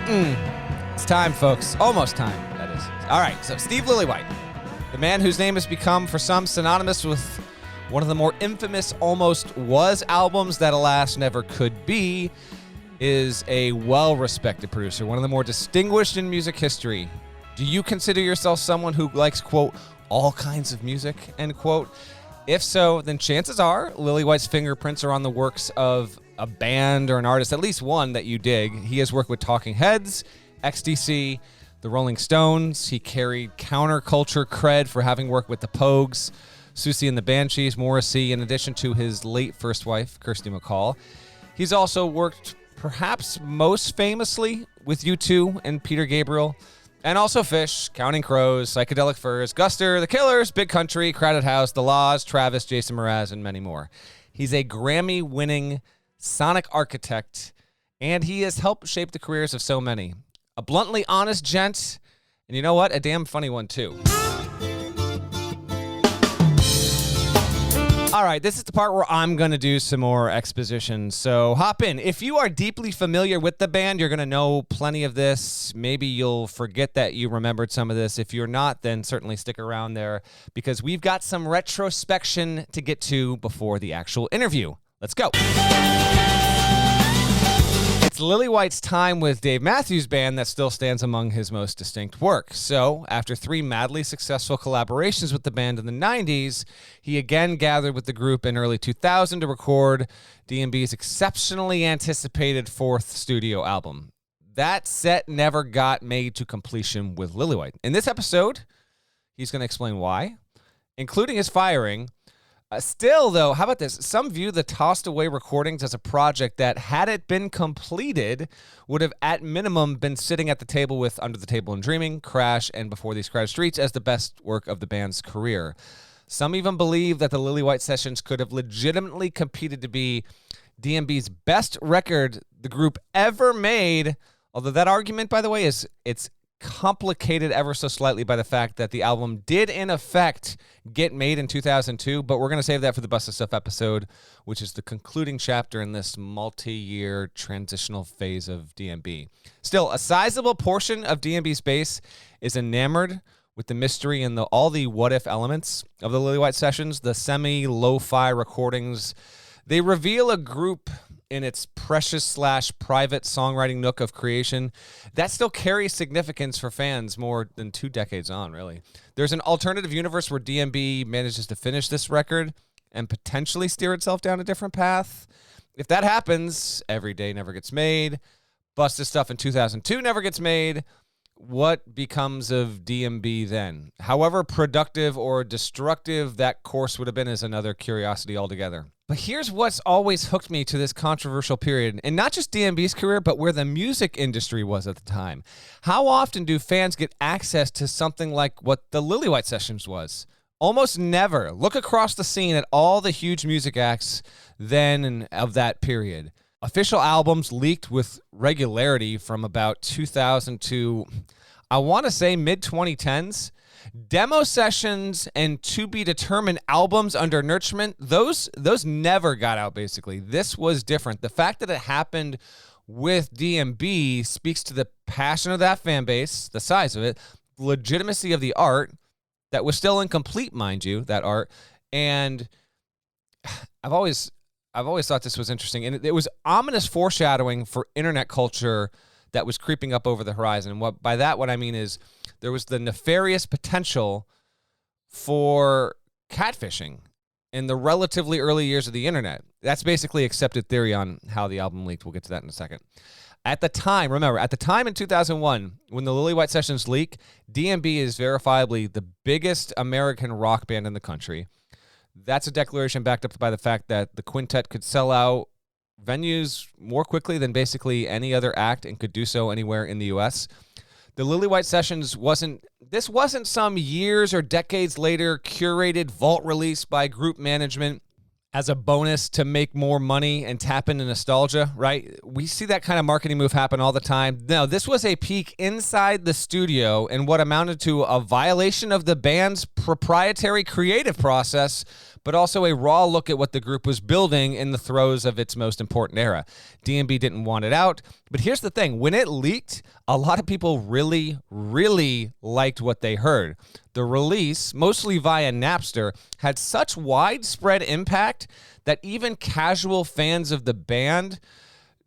It's time, folks. Almost time, that is. All right, so Steve Lillywhite, the man whose name has become, for some, synonymous with one of the more infamous Almost Was albums that, alas, never could be, is a well-respected producer, one of the more distinguished in music history. Do you consider yourself someone who likes, quote, all kinds of music, end quote? If so, then chances are Lillywhite's fingerprints are on the works of a band or an artist, at least one that you dig. He has worked with Talking Heads, XTC, the Rolling Stones. He carried counterculture cred for having worked with the Pogues, Susie and the Banshees, Morrissey, in addition to his late first wife, Kirsty MacColl. He's also worked perhaps most famously with U2 and Peter Gabriel, and also Fish, Counting Crows, Psychedelic Furs, Guster, The Killers, Big Country, Crowded House, The Laws, Travis, Jason Mraz, and many more. He's a Grammy-winning sonic architect, and he has helped shape the careers of so many. A bluntly honest gent, and you know what? A damn funny one, too. All right, this is the part where I'm going to do some more exposition, so hop in. If you are deeply familiar with the band, you're going to know plenty of this. Maybe you'll forget that you remembered some of this. If you're not, then certainly stick around there, because we've got some retrospection to get to before the actual interview. Let's go. It's Lillywhite's time with Dave Matthews Band that still stands among his most distinct work. So, after 3 madly successful collaborations with the band in the 90s, he again gathered with the group in early 2000 to record D&B's exceptionally anticipated 4th studio album. That set never got made to completion with Lillywhite. In this episode, he's going to explain why, including his firing. Still, though, how about this? Some view the tossed-away recordings as a project that, had it been completed, would have, at minimum, been sitting at the table with Under the Table and Dreaming, Crash, and Before These Crowded Streets as the best work of the band's career. Some even believe that the Lillywhite Sessions could have legitimately competed to be D&B's best record the group ever made, although that argument, by the way, it's complicated ever so slightly by the fact that the album did in effect get made in 2002, but we're going to save that for the Bust of Stuff episode, which is the concluding chapter in this multi-year transitional phase of D&B. Still, a sizable portion of D&B's base is enamored with the mystery and all the what-if elements of the Lillywhite Sessions, the semi-lo-fi recordings. They reveal a group in its precious/private songwriting nook of creation that still carries significance for fans more than 2 decades on, really. There's an alternative universe where D&B manages to finish this record and potentially steer itself down a different path. If that happens, Every Day never gets made. Busted Stuff in 2002 never gets made. What becomes of D&B then? However productive or destructive that course would have been is another curiosity altogether. But here's what's always hooked me to this controversial period, and not just D&B's career, but where the music industry was at the time. How often do fans get access to something like what the Lillywhite Sessions was? Almost never. Look across the scene at all the huge music acts then and of that period. Official albums leaked with regularity from about 2000 to, I want to say, mid-2010s. Demo sessions and to-be-determined albums under nurturement, those never got out, basically. This was different. The fact that it happened with D&B speaks to the passion of that fan base, the size of it, legitimacy of the art, that was still incomplete, mind you, that art. And I've always thought this was interesting. And it was ominous foreshadowing for internet culture that was creeping up over the horizon. And by that, what I mean is there was the nefarious potential for catfishing in the relatively early years of the internet. That's basically accepted theory on how the album leaked. We'll get to that in a second. At the time, remember, at the time in 2001, when the Lillywhite Sessions leak, D&B is verifiably the biggest American rock band in the country. That's a declaration backed up by the fact that the quintet could sell out venues more quickly than basically any other act and could do so anywhere in the U.S. The Lillywhite Sessions wasn't some years or decades later curated vault release by group management as a bonus to make more money and tap into nostalgia, right? We see that kind of marketing move happen all the time. No, this was a peek inside the studio and what amounted to a violation of the band's proprietary creative process but also a raw look at what the group was building in the throes of its most important era. D&B didn't want it out, but here's the thing. When it leaked, a lot of people really, really liked what they heard. The release, mostly via Napster, had such widespread impact that even casual fans of the band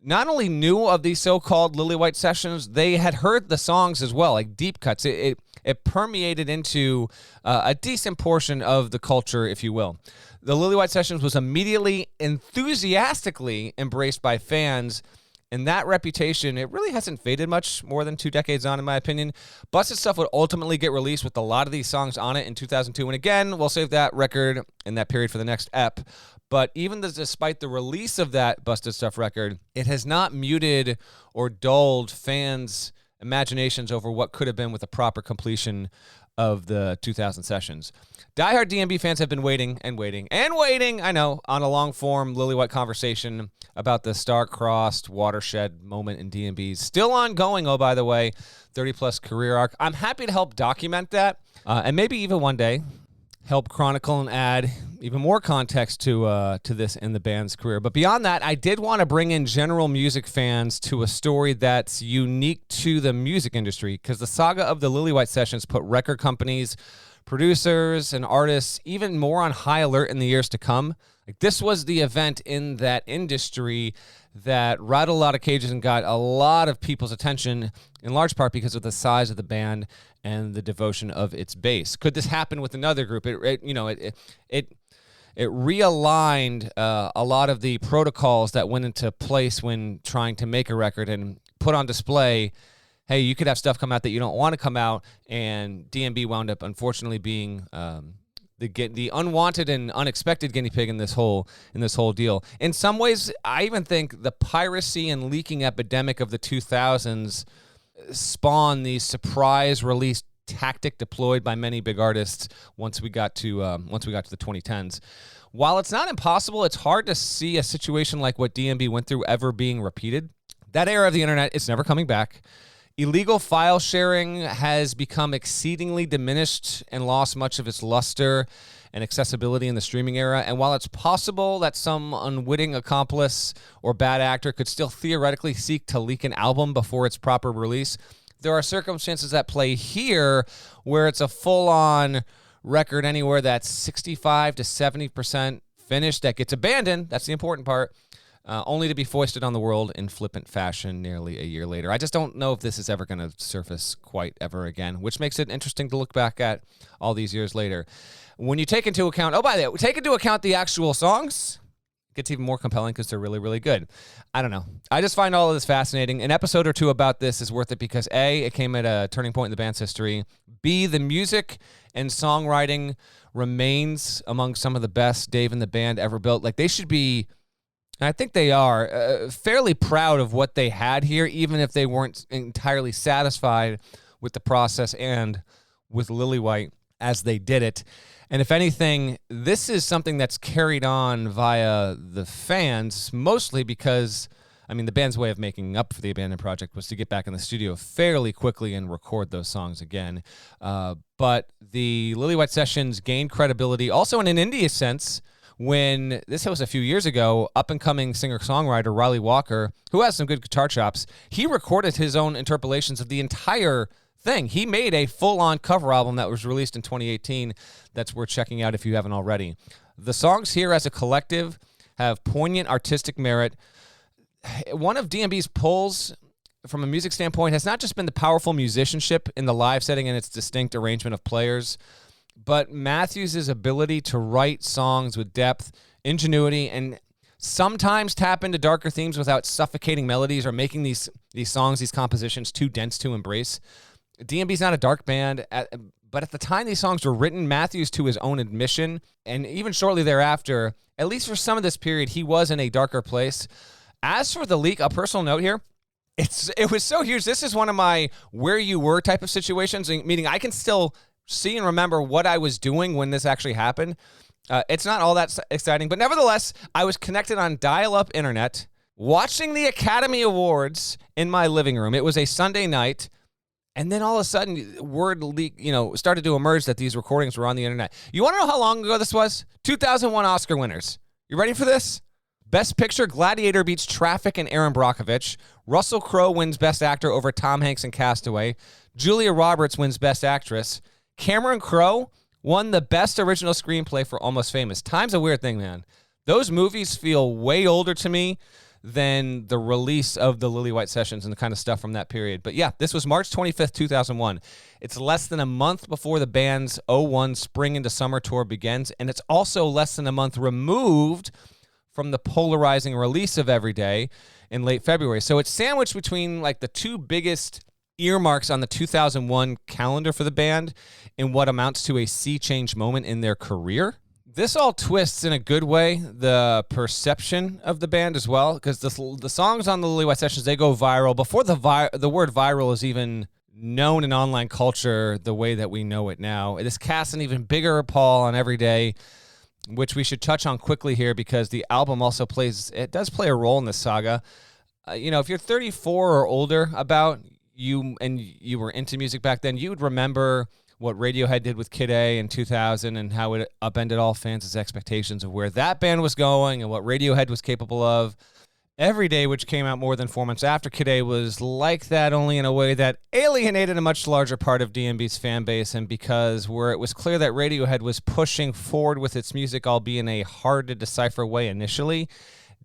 not only knew of these so-called Lillywhite Sessions, they had heard the songs as well, like deep cuts. It permeated into a decent portion of the culture, if you will. The Lillywhite Sessions was immediately, enthusiastically embraced by fans, and that reputation, it really hasn't faded much more than 2 decades on, in my opinion. Busted Stuff would ultimately get released with a lot of these songs on it in 2002, and again, we'll save that record in that period for the next ep. But even despite the release of that Busted Stuff record, it has not muted or dulled fans' imaginations over what could have been with a proper completion of the 2000 sessions. Diehard D&B fans have been waiting and waiting and waiting, I know, on a long-form Lillywhite conversation about the star-crossed watershed moment in D&B's still ongoing, oh, by the way, 30-plus career arc. I'm happy to help document that, and maybe even one day help chronicle and add even more context to this in the band's career. But beyond that, I did want to bring in general music fans to a story that's unique to the music industry, because the saga of the Lillywhite Sessions put record companies, producers, and artists even more on high alert in the years to come. Like, this was the event in that industry that rattled a lot of cages and got a lot of people's attention, in large part because of the size of the band and the devotion of its base. Could this happen with another group? It realigned a lot of the protocols that went into place when trying to make a record and put on display, hey, you could have stuff come out that you don't want to come out, and D&B wound up unfortunately being the unwanted and unexpected guinea pig in this whole deal. In some ways, I even think the piracy and leaking epidemic of the 2000s spawned the surprise release tactic deployed by many big artists once we got to the 2010s. While it's not impossible, it's hard to see a situation like what D&B went through ever being repeated. That era of the internet is never coming back. Illegal file sharing has become exceedingly diminished and lost much of its luster and accessibility in the streaming era. And while it's possible that some unwitting accomplice or bad actor could still theoretically seek to leak an album before its proper release, there are circumstances at play here where it's a full-on record anywhere that's 65 to 70% finished that gets abandoned. That's the important part. Only to be foisted on the world in flippant fashion nearly a year later. I just don't know if this is ever going to surface quite ever again, which makes it interesting to look back at all these years later. When you take into account, take into account the actual songs, it gets even more compelling because they're really, really good. I don't know. I just find all of this fascinating. An episode or two about this is worth it because A, it came at a turning point in the band's history. B, the music and songwriting remains among some of the best Dave and the band ever built. Like, they should be, and I think they are, fairly proud of what they had here, even if they weren't entirely satisfied with the process and with Lillywhite as they did it. And if anything, this is something that's carried on via the fans, mostly because, I mean, the band's way of making up for the abandoned project was to get back in the studio fairly quickly and record those songs again. But the Lillywhite Sessions gained credibility also in an indie sense when, this was a few years ago, up-and-coming singer-songwriter Riley Walker, who has some good guitar chops, he recorded his own interpolations of the entire thing. He made a full-on cover album that was released in 2018 that's worth checking out if you haven't already. The songs here as a collective have poignant artistic merit. One of D&B's pulls from a music standpoint has not just been the powerful musicianship in the live setting and its distinct arrangement of players, but Matthews' ability to write songs with depth, ingenuity, and sometimes tap into darker themes without suffocating melodies or making these songs, these compositions, too dense to embrace. D&B's not a dark band, but at the time these songs were written, Matthews, to his own admission, and even shortly thereafter, at least for some of this period, he was in a darker place. As for the leak, a personal note here, it was so huge. This is one of my where you were type of situations, meaning I can still see and remember what I was doing when this actually happened. It's not all that exciting, but nevertheless, I was connected on dial-up internet, watching the Academy Awards in my living room. It was a Sunday night, And then all of a sudden, word leak, started to emerge that these recordings were on the internet. You want to know how long ago this was? 2001 Oscar winners. You ready for this? Best Picture, Gladiator beats Traffic and Aaron Brockovich. Russell Crowe wins Best Actor over Tom Hanks in Castaway. Julia Roberts wins Best Actress. Cameron Crowe won the Best Original Screenplay for Almost Famous. Time's a weird thing, man. Those movies feel way older to me than the release of the Lillywhite Sessions and the kind of stuff from that period. But yeah, this was March 25th, 2001. It's less than a month before the band's 01 Spring into Summer tour begins, and it's also less than a month removed from the polarizing release of Everyday in late February. So it's sandwiched between like the two biggest earmarks on the 2001 calendar for the band in what amounts to a sea change moment in their career. This all twists in a good way the perception of the band as well, because the songs on the Lillywhite Sessions, they go viral before the word viral is even known in online culture the way that we know it now. It has cast an even bigger pall on Everyday, which we should touch on quickly here because the album also does play a role in this saga. If you're 34 or older you were into music back then, you would remember what Radiohead did with Kid A in 2000 and how it upended all fans' expectations of where that band was going and what Radiohead was capable of. Everyday, which came out more than 4 months after Kid A, was like that, only in a way that alienated a much larger part of DMB's fan base, and because where it was clear that Radiohead was pushing forward with its music, albeit in a hard-to-decipher way initially,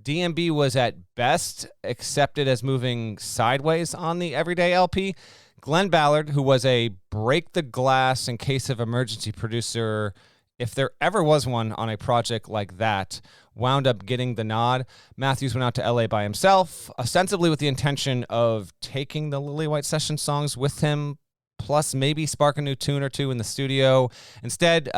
DMB was at best accepted as moving sideways on the Everyday LP. Glenn Ballard, who was a break-the-glass in case of emergency producer, if there ever was one on a project like that, wound up getting the nod. Matthews went out to LA by himself, ostensibly with the intention of taking the Lillywhite Sessions songs with him, plus maybe spark a new tune or two in the studio. Instead,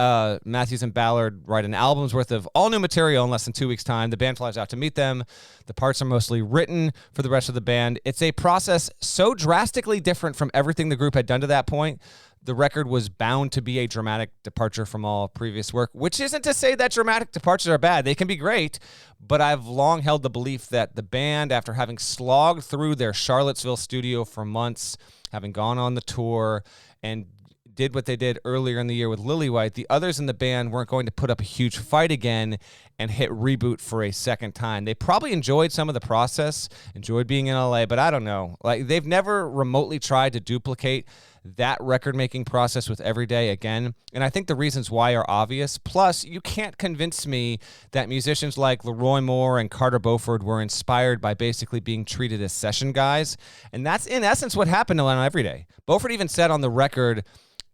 Matthews and Ballard write an album's worth of all new material in less than 2 weeks' time. The band flies out to meet them. The parts are mostly written for the rest of the band. It's a process so drastically different from everything the group had done to that point. The record was bound to be a dramatic departure from all previous work, which isn't to say that dramatic departures are bad. They can be great, but I've long held the belief that the band, after having slogged through their Charlottesville studio for months, having gone on the tour, and did what they did earlier in the year with Lillywhite, the others in the band weren't going to put up a huge fight again and hit reboot for a second time. They probably enjoyed some of the process, enjoyed being in LA, but I don't know. Like, they've never remotely tried to duplicate that record-making process with Everyday again, and I think the reasons why are obvious. Plus, you can't convince me that musicians like Leroy Moore and Carter Beauford were inspired by basically being treated as session guys, and that's in essence what happened on Everyday. Beauford even said on the record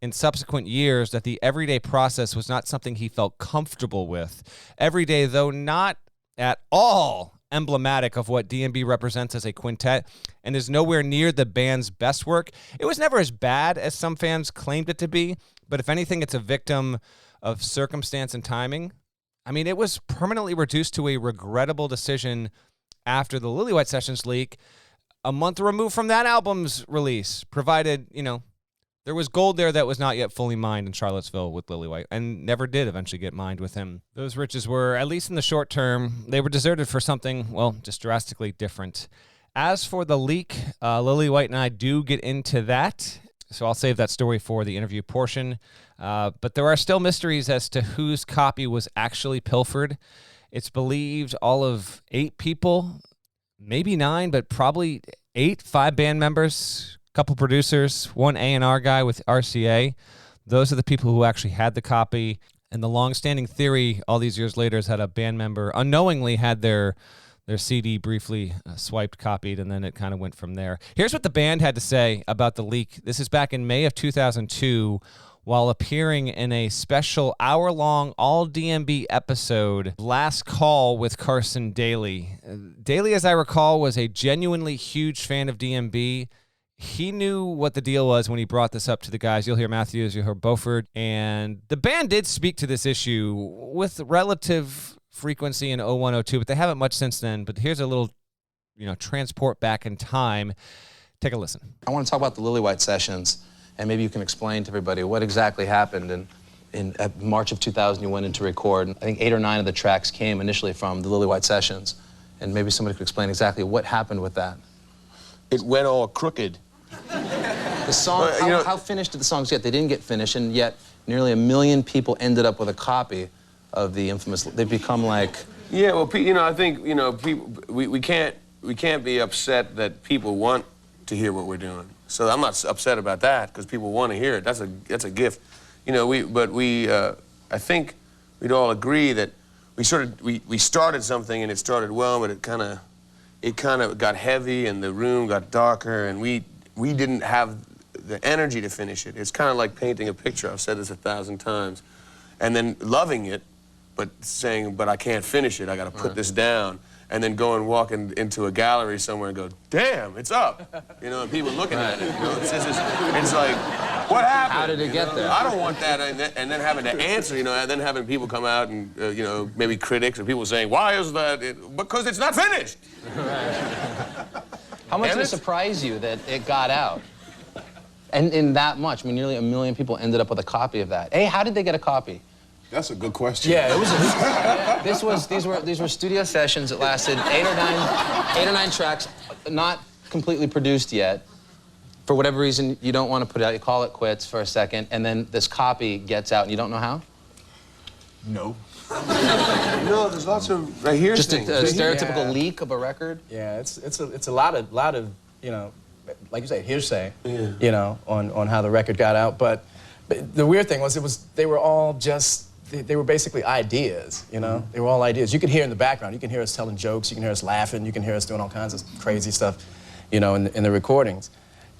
in subsequent years that the Everyday process was not something he felt comfortable with. Everyday, though not at all emblematic of what DMB represents as a quintet and is nowhere near the band's best work, it was never as bad as some fans claimed it to be, but if anything, it's a victim of circumstance and timing. I mean, it was permanently reduced to a regrettable decision after the Lillywhite Sessions leak, a month removed from that album's release, provided, there was gold there that was not yet fully mined in Charlottesville with Lillywhite, and never did eventually get mined with him. Those riches were, at least in the short term, they were deserted for something, well, just drastically different. As for the leak, Lillywhite and I do get into that, so I'll save that story for the interview portion. But there are still mysteries as to whose copy was actually pilfered. It's believed all of 8 people, maybe 9, but probably 5 band members, couple producers, 1 A&R guy with RCA. Those are the people who actually had the copy. And the long-standing theory all these years later is that a band member unknowingly had their CD briefly swiped, copied, and then it kind of went from there. Here's what the band had to say about the leak. This is back in May of 2002 while appearing in a special hour-long all-DMB episode, Last Call with Carson Daly. Daly, as I recall, was a genuinely huge fan of DMB. He knew what the deal was when he brought this up to the guys. You'll hear Matthews, you'll hear Beauford. And the band did speak to this issue with relative frequency in 0102, but they haven't much since then. But here's a little, transport back in time. Take a listen. I want to talk about the Lillywhite Sessions, and maybe you can explain to everybody what exactly happened. In March of 2000, you went in to record. I think 8 or 9 of the tracks came initially from the Lillywhite Sessions. And maybe somebody could explain exactly what happened with that. It went all crooked. The song, how finished did the songs get? They didn't get finished, and yet nearly 1 million people ended up with a copy of the infamous. They've become like. Yeah, well, I think people. We can't be upset that people want to hear what we're doing. So I'm not upset about that because people want to hear it. That's a gift, I think we'd all agree that we started something and it started well, but it kind of got heavy and the room got darker and we didn't have the energy to finish it. It's kind of like painting a picture. I've said this 1,000 times, and then loving it, but saying, but I can't finish it. I got to put this down. And then go and walk into a gallery somewhere and go, damn, it's up. And people looking at it. It's like, what happened? How did it get there? I don't want that. And then having to answer, and then having people come out and, maybe critics or people saying, why is that? Because it's not finished. How much did it surprise you that it got out? And in that much, nearly 1 million people ended up with a copy of that. Hey, how did they get a copy? That's a good question. Yeah, it was. These were studio sessions that lasted 8 or 9 tracks, not completely produced yet. For whatever reason, you don't want to put it out. You call it quits for a second, and then this copy gets out, and you don't know how. No. No, there's lots of. Right here. Just a stereotypical leak of a record. Yeah, it's a lot of like you say, hearsay. Yeah. On how the record got out, but the weird thing was they were all just. They were basically ideas, They were all ideas. You could hear in the background. You can hear us telling jokes. You can hear us laughing. You can hear us doing all kinds of crazy stuff, in the recordings.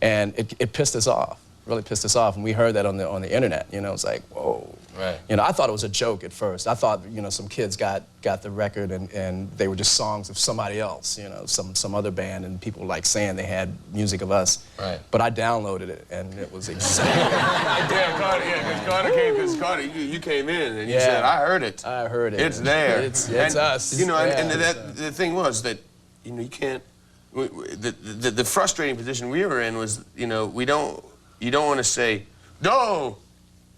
And it pissed us off, really pissed us off. And we heard that on the internet, It's like, whoa. Right. I thought it was a joke at first. I thought, some kids got the record and they were just songs of somebody else, some other band, and people like saying they had music of us. Right. But I downloaded it and it was exactly. Damn, Carter, because Carter, you came in and you said, I heard it. I heard it. It's there. It's us. And the thing was that, you can't. The frustrating position we were in was, you don't want to say, no.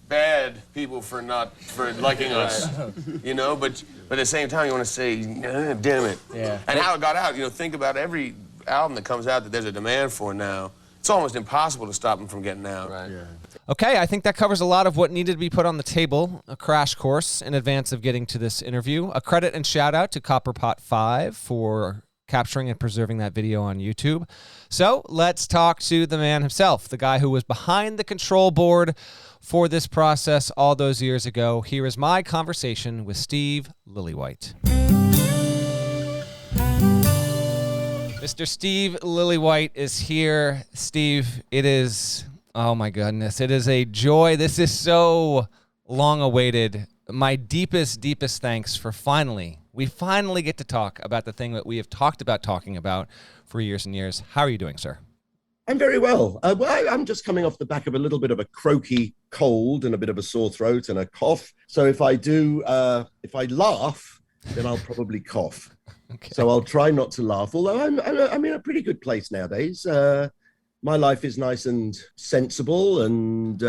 Bad people for liking us, but at the same time you want to say, damn it. Yeah. And how it got out, think about every album that comes out that there's a demand for now. It's almost impossible to stop them from getting out. Right. Yeah. Okay, I think that covers a lot of what needed to be put on the table, a crash course in advance of getting to this interview. A credit and shout out to Copperpot 5 for capturing and preserving that video on YouTube. So let's talk to the man himself, the guy who was behind the control board for this process all those years ago. Here is my conversation with Steve Lillywhite. Mr. Steve Lillywhite is here. Steve, it is, oh my goodness, it is a joy. This is so long awaited. My deepest thanks for we finally get to talk about the thing that we have talked about talking about for years and years. How are you doing, sir? I'm very well. I'm just coming off the back of a little bit of a croaky cold and a bit of a sore throat and a cough. So if I laugh, then I'll probably cough. Okay. So I'll try not to laugh, although I'm in a pretty good place nowadays. My life is nice and sensible and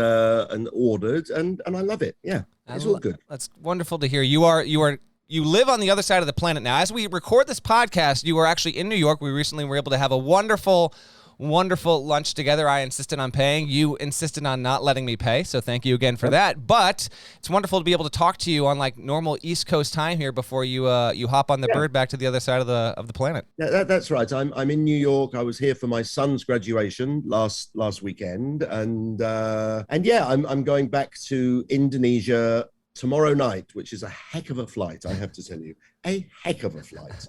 ordered, and I love it. Yeah, it's all good. That's wonderful to hear. You live on the other side of the planet now. As we record this podcast, you are actually in New York. We recently were able to have a wonderful lunch together. I insisted on paying. You insisted on not letting me pay, so thank you again for that. But it's wonderful to be able to talk to you on like normal East Coast time here before you hop on the bird back to the other side of the planet. Yeah, that's right. I'm in New York. I was here for my son's graduation last weekend, and yeah, I'm going back to Indonesia tomorrow night, which is a heck of a flight, I have to tell you. A heck of a flight.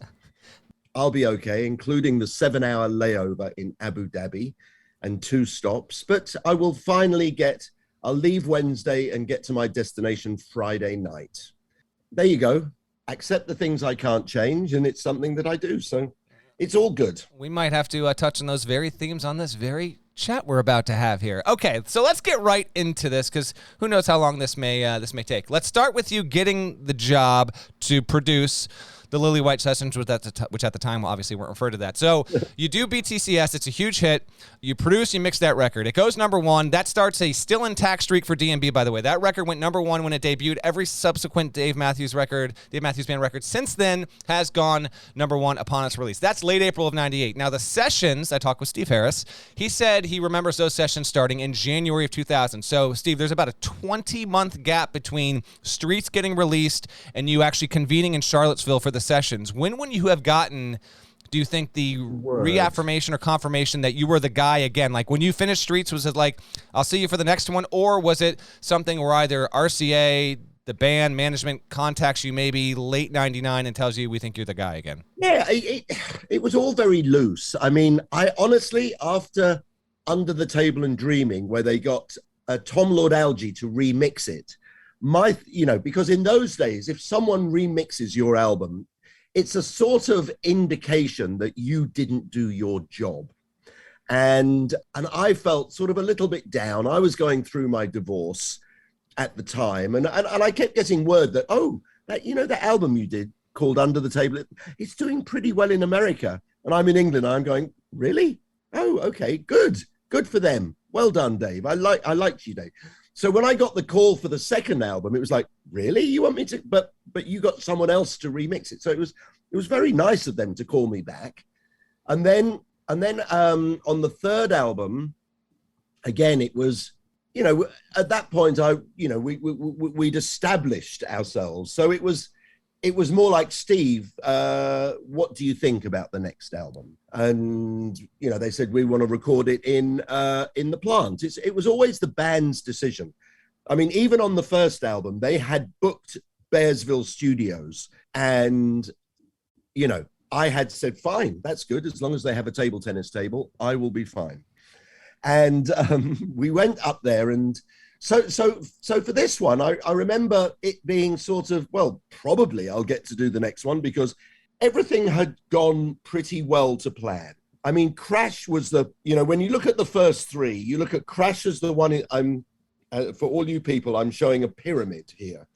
I'll be okay, including the 7-hour layover in Abu Dhabi and 2 stops. But I will finally I'll leave Wednesday and get to my destination Friday night. There you go. Accept the things I can't change, and it's something that I do. So it's all good. We might have to touch on those very themes on this very chat we're about to have here. Okay, so let's get right into this because who knows how long this may take. Let's start with you getting the job to produce the Lillywhite Sessions, which at the time obviously weren't referred to that. So you do BTCS. It's a huge hit. You produce, you mix that record. It goes number one. That starts a still intact streak for DMB, by the way. That record went number one when it debuted. Every subsequent Dave Matthews Band record since then has gone number one upon its release. That's late April of 98. Now, the sessions, I talked with Steve Harris. He said he remembers those sessions starting in January of 2000. So, Steve, there's about a 20-month gap between Streets getting released and you actually convening in Charlottesville for the sessions. When would you have gotten, do you think, the reaffirmation or confirmation that you were the guy again? Like, when you finished Streets, was it like, I'll see you for the next one? Or was it something where either RCA, the band management, contacts you maybe late 99 and tells you, we think you're the guy again? Yeah, it was all very loose. I mean, I honestly, after Under the Table and Dreaming, where they got Tom Lord Alge to remix it, because in those days, if someone remixes your album, it's a sort of indication that you didn't do your job. And I felt sort of a little bit down. I was going through my divorce at the time, and I kept getting word that, that album you did called Under the Table, it's doing pretty well in America. And I'm in England, and I'm going, really? Oh, okay, good for them. Well done, Dave. I liked you, Dave. So when I got the call for the second album, it was like, really? You want me to? But you got someone else to remix it. So it was very nice of them to call me back. And then on the third album, again, it was, at that point, we'd established ourselves. So it was more like, Steve, what do you think about the next album? And, they said, we want to record it in the plant. It was always the band's decision. I mean, even on the first album, they had booked Bearsville Studios, and, I had said, fine, that's good. As long as they have a table tennis table, I will be fine. And we went up there, and so for this one, I remember it being sort of, well, probably I'll get to do the next one because everything had gone pretty well to plan. I mean, Crash was when you look at the first three, you look at Crash as the one, for all you people, I'm showing a pyramid here.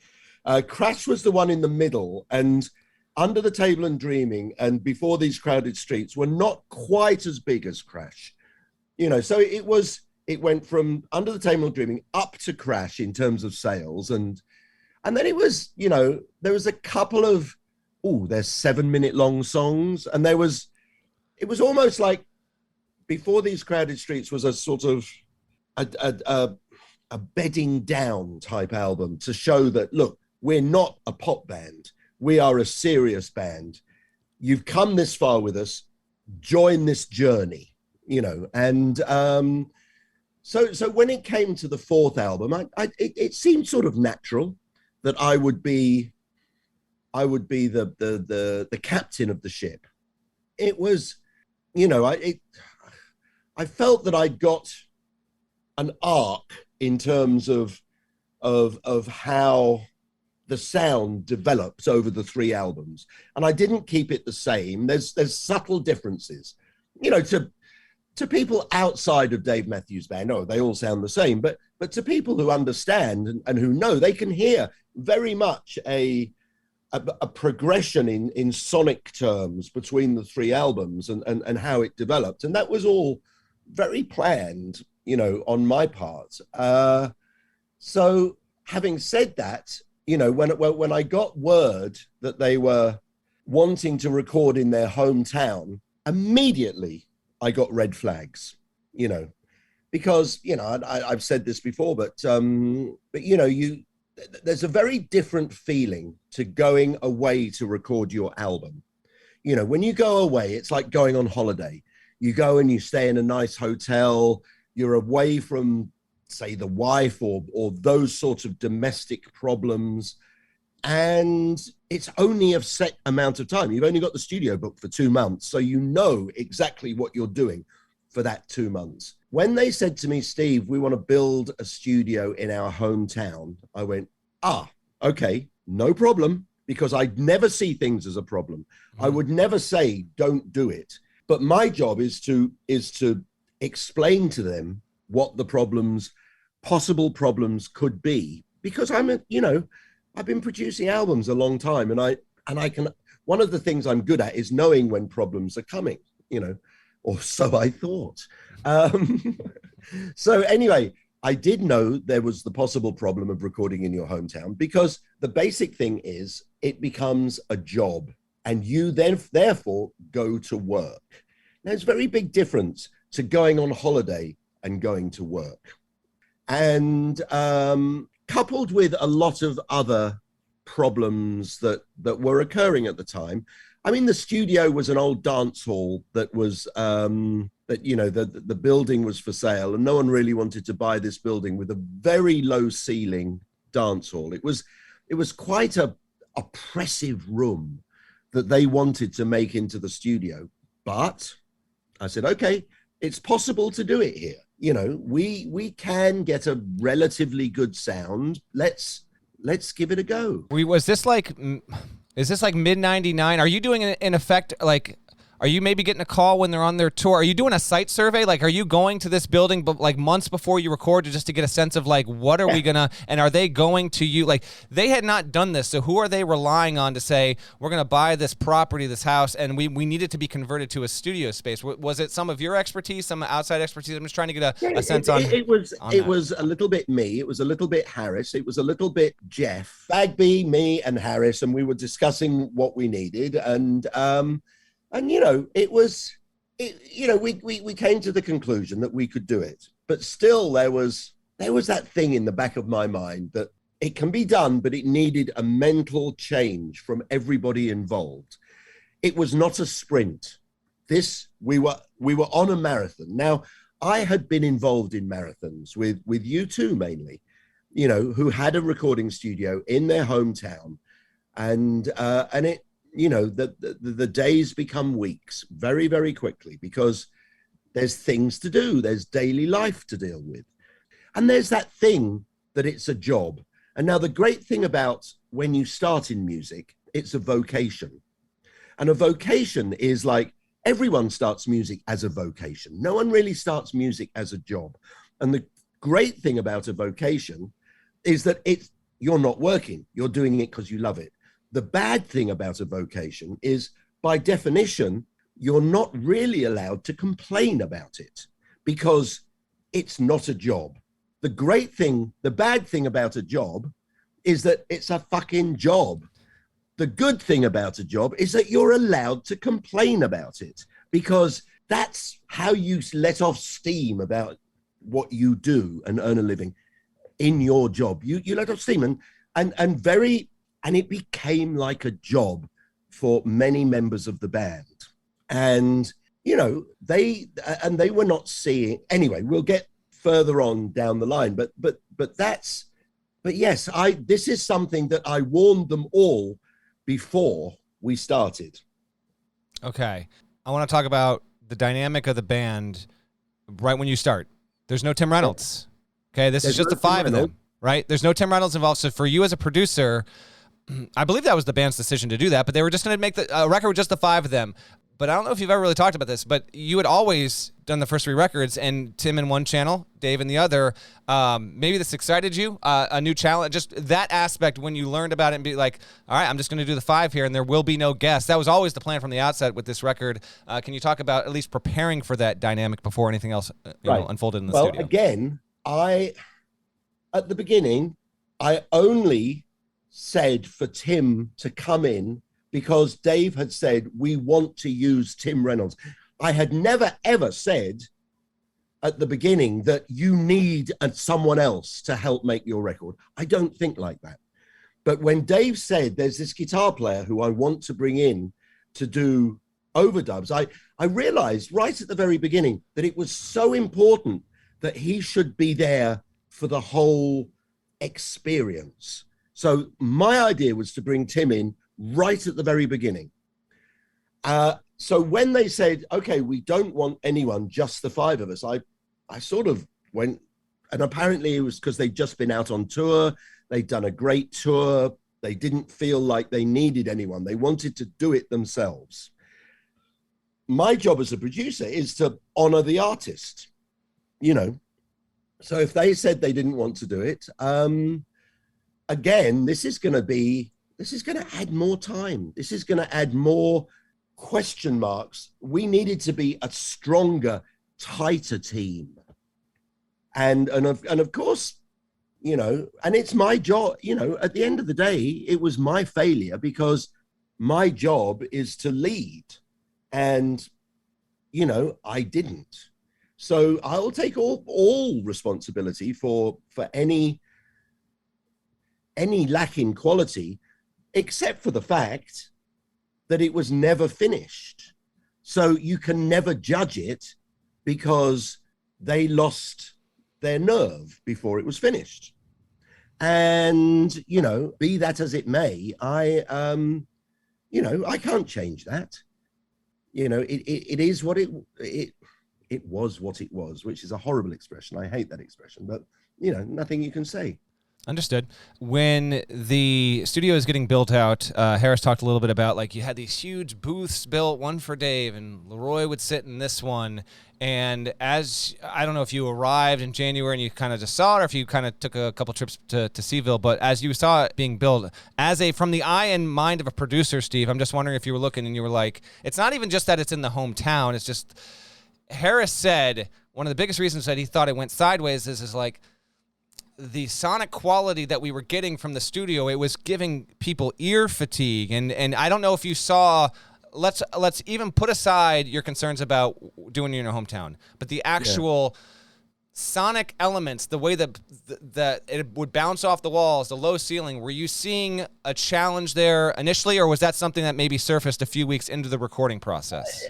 Crash was the one in the middle, and Under the Table and Dreaming and Before These Crowded Streets were not quite as big as Crash. So it went from Under the Table and Dreaming up to Crash in terms of sales. And then it was, there was a couple of, there's 7-minute long songs. And it was almost like Before These Crowded Streets was a sort of a bedding down type album to show that, look, we're not a pop band. We are a serious band. You've come this far with us. Join this journey. And so when it came to the fourth album, it seemed sort of natural that I would be the captain of the ship. It was, I felt that I got an arc in terms of how the sound develops over the three albums, and I didn't keep it the same. There's subtle differences, to people outside of Dave Matthews Band, they all sound the same, but to people who understand and who know, they can hear very much a progression in sonic terms between the three albums and how it developed. And that was all very planned, on my part. So having said that, when I got word that they were wanting to record in their hometown, immediately I got red flags, because, I've said this before, but there's a very different feeling to going away to record your album. When you go away, it's like going on holiday. You go and you stay in a nice hotel, you're away from, say, the wife or those sorts of domestic problems. And it's only a set amount of time. You've only got the studio booked for 2 months. So you know exactly what you're doing for that 2 months. When they said to me, Steve, we want to build a studio in our hometown, I went, okay, no problem, because I'd never see things as a problem. I would never say, don't do it. But my job is to explain to them what the possible problems could be, because I've been producing albums a long time, and I can, one of the things I'm good at is knowing when problems are coming, or so I thought. So anyway, I did know there was the possible problem of recording in your hometown, because the basic thing is it becomes a job and you then therefore go to work. Now, there's a very big difference to going on holiday and going to work. And coupled with a lot of other problems that were occurring at the time. I mean, the studio was an old dance hall that was, the building was for sale, and no one really wanted to buy this building with a very low ceiling dance hall. It was quite a oppressive room that they wanted to make into the studio. But I said, okay, it's possible to do it here. We can get a relatively good sound. Let's give it a go. Is this like mid '99? Are you doing it in effect like? Are you maybe getting a call when they're on their tour? Are you doing a site survey? Like, are you going to this building but like months before you record just to get a sense of like, what are we gonna, and are they going to you? Like, they had not done this, so who are they relying on to say, we're gonna buy this property, this house, and we need it to be converted to a studio space? Was it some of your expertise, some outside expertise? I'm just trying to get a sense on it was a little bit me, it was a little bit Harris, it was a little bit Jeff, Bagby, me and Harris, and we were discussing what we needed, and we came to the conclusion that we could do it. But still, there was that thing in the back of my mind that it can be done, but it needed a mental change from everybody involved. It was not a sprint. We were on a marathon. Now, I had been involved in marathons with U2 mainly, who had a recording studio in their hometown, and it. The days become weeks very, very quickly because there's things to do. There's daily life to deal with. And there's that thing that it's a job. And now the great thing about when you start in music, it's a vocation. And a vocation is like everyone starts music as a vocation. No one really starts music as a job. And the great thing about a vocation is that you're not working. You're doing it because you love it. The bad thing about a vocation is, by definition, you're not really allowed to complain about it because it's not a job. The bad thing about a job is that it's a fucking job. The good thing about a job is that you're allowed to complain about it because that's how you let off steam about what you do and earn a living in your job. You let off steam and it became like a job for many members of the band. And, they were not seeing, anyway, we'll get further on down the line, but yes, this is something that I warned them all before we started. Okay. I want to talk about the dynamic of the band right when you start. There's no Tim Reynolds. Okay. This is just the five of them, right? There's no Tim Reynolds involved. So for you as a producer, I believe that was the band's decision to do that, but they were just going to make the record with just the five of them. But I don't know if you've ever really talked about this, but you had always done the first three records, and Tim in one channel, Dave in the other. Maybe this excited you, a new challenge, just that aspect when you learned about it and be like, all right, I'm just going to do the five here, and there will be no guests. That was always the plan from the outset with this record. Can you talk about at least preparing for that dynamic before anything else unfolded in the studio? Well, again, at the beginning, I only said for Tim to come in because Dave had said, we want to use Tim Reynolds. I had never, ever said at the beginning that you need someone else to help make your record. I don't think like that. But when Dave said, there's this guitar player who I want to bring in to do overdubs, I realized right at the very beginning that it was so important that he should be there for the whole experience. So my idea was to bring Tim in right at the very beginning. So when they said, okay, we don't want anyone, just the five of us, I sort of went, and apparently it was because they'd just been out on tour. They'd done a great tour. They didn't feel like they needed anyone. They wanted to do it themselves. My job as a producer is to honor the artist, So if they said they didn't want to do it, again, this is going to be this is going to add more time. This is going to add more question marks. We needed to be a stronger, tighter team. And of course, you know, and it's my job, you know, at the end of the day, it was my failure because my job is to lead. And, you know, I didn't. So I'll take all responsibility for any lack in quality, except for the fact that it was never finished. So you can never judge it because they lost their nerve before it was finished. And, you know, be that as it may, you know, I can't change that. You know, it is what it was what it was, which is a horrible expression. I hate that expression, but, you know, nothing you can say. Understood. When the studio is getting built out, Harris talked a little bit about, like, you had these huge booths built, one for Dave, and Leroy would sit in this one. And as, I don't know if you arrived in January and you kind of just saw it, or if you kind of took a couple trips to Seaville, but as you saw it being built, from the eye and mind of a producer, Steve, I'm just wondering if you were looking and you were like, it's not even just that it's in the hometown, it's just, Harris said, one of the biggest reasons that he thought it went sideways is like, the sonic quality that we were getting from the studio, it was giving people ear fatigue. And I don't know if you saw, let's even put aside your concerns about doing it in your hometown, but the actual sonic elements, the way that it would bounce off the walls, the low ceiling, were you seeing a challenge there initially, or was that something that maybe surfaced a few weeks into the recording process?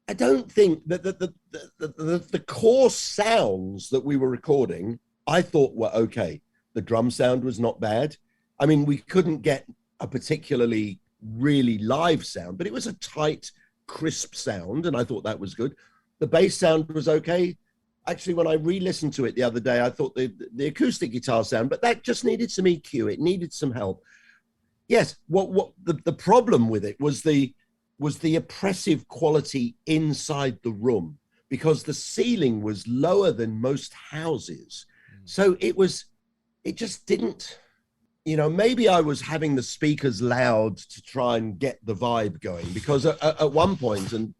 I don't think that the core sounds that we were recording, I thought were okay. The drum sound was not bad. I mean, we couldn't get a particularly really live sound, but it was a tight, crisp sound, and I thought that was good. The bass sound was okay. Actually, when I re-listened to it the other day, I thought the acoustic guitar sound, but that just needed some EQ. It needed some help. Yes, what the problem with it was the oppressive quality inside the room, because the ceiling was lower than most houses. So it just didn't, you know, maybe I was having the speakers loud to try and get the vibe going, because at one point, and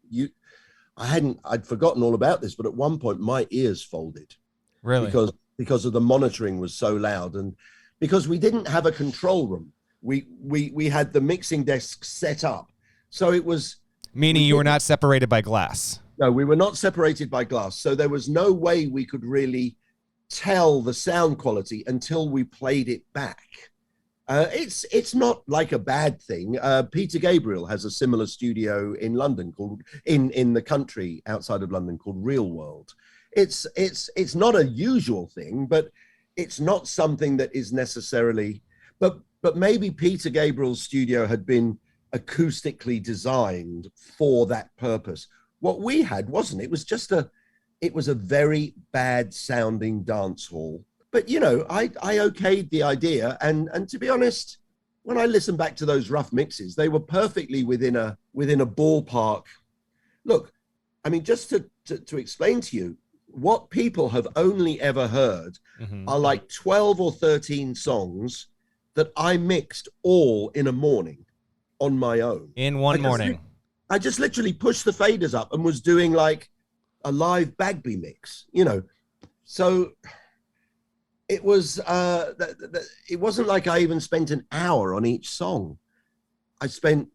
I'd forgotten all about this, but at one point my ears folded. Really? Because of the monitoring was so loud, and because we didn't have a control room. We had the mixing desk set up. So it was... Meaning you were not separated by glass. No, we were not separated by glass. So there was no way we could really tell the sound quality until we played it back. It's not like a bad thing. Peter Gabriel has a similar studio in London called in the country outside of London called Real World. It's not a usual thing, but it's not something that is necessarily. But maybe Peter Gabriel's studio had been acoustically designed for that purpose. What we had wasn't. It was a very bad sounding dance hall. But, you know, I okayed the idea. And to be honest, when I listen back to those rough mixes, they were perfectly within a ballpark. Look, I mean, just to explain to you, what people have only ever heard are like 12 or 13 songs that I mixed all in a morning on my own. In one morning. I just literally pushed the faders up and was doing like a live Bagby mix, you know. So it was it wasn't like I even spent an hour on each song. I spent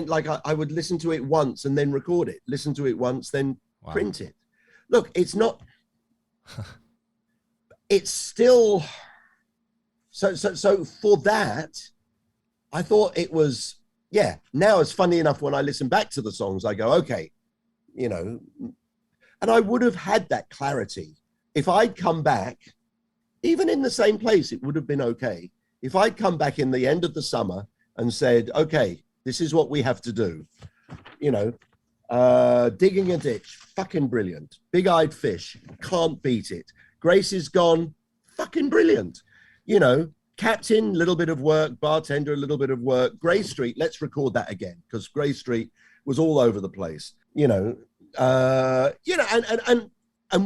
like I would listen to it once and then record it, listen to it once, then print it. Look, it's not, it's still, so for that, I thought it was, now it's funny enough when I listen back to the songs, I go, okay, you know, and I would have had that clarity. If I'd come back, even in the same place, it would have been okay. If I'd come back in the end of the summer and said, okay, this is what we have to do, you know, digging a ditch, fucking brilliant. Big-eyed fish, can't beat it. Grace is gone, fucking brilliant. You know, Captain, little bit of work. Bartender, a little bit of work. Grey Street, let's record that again, because Grey Street was all over the place. You know, and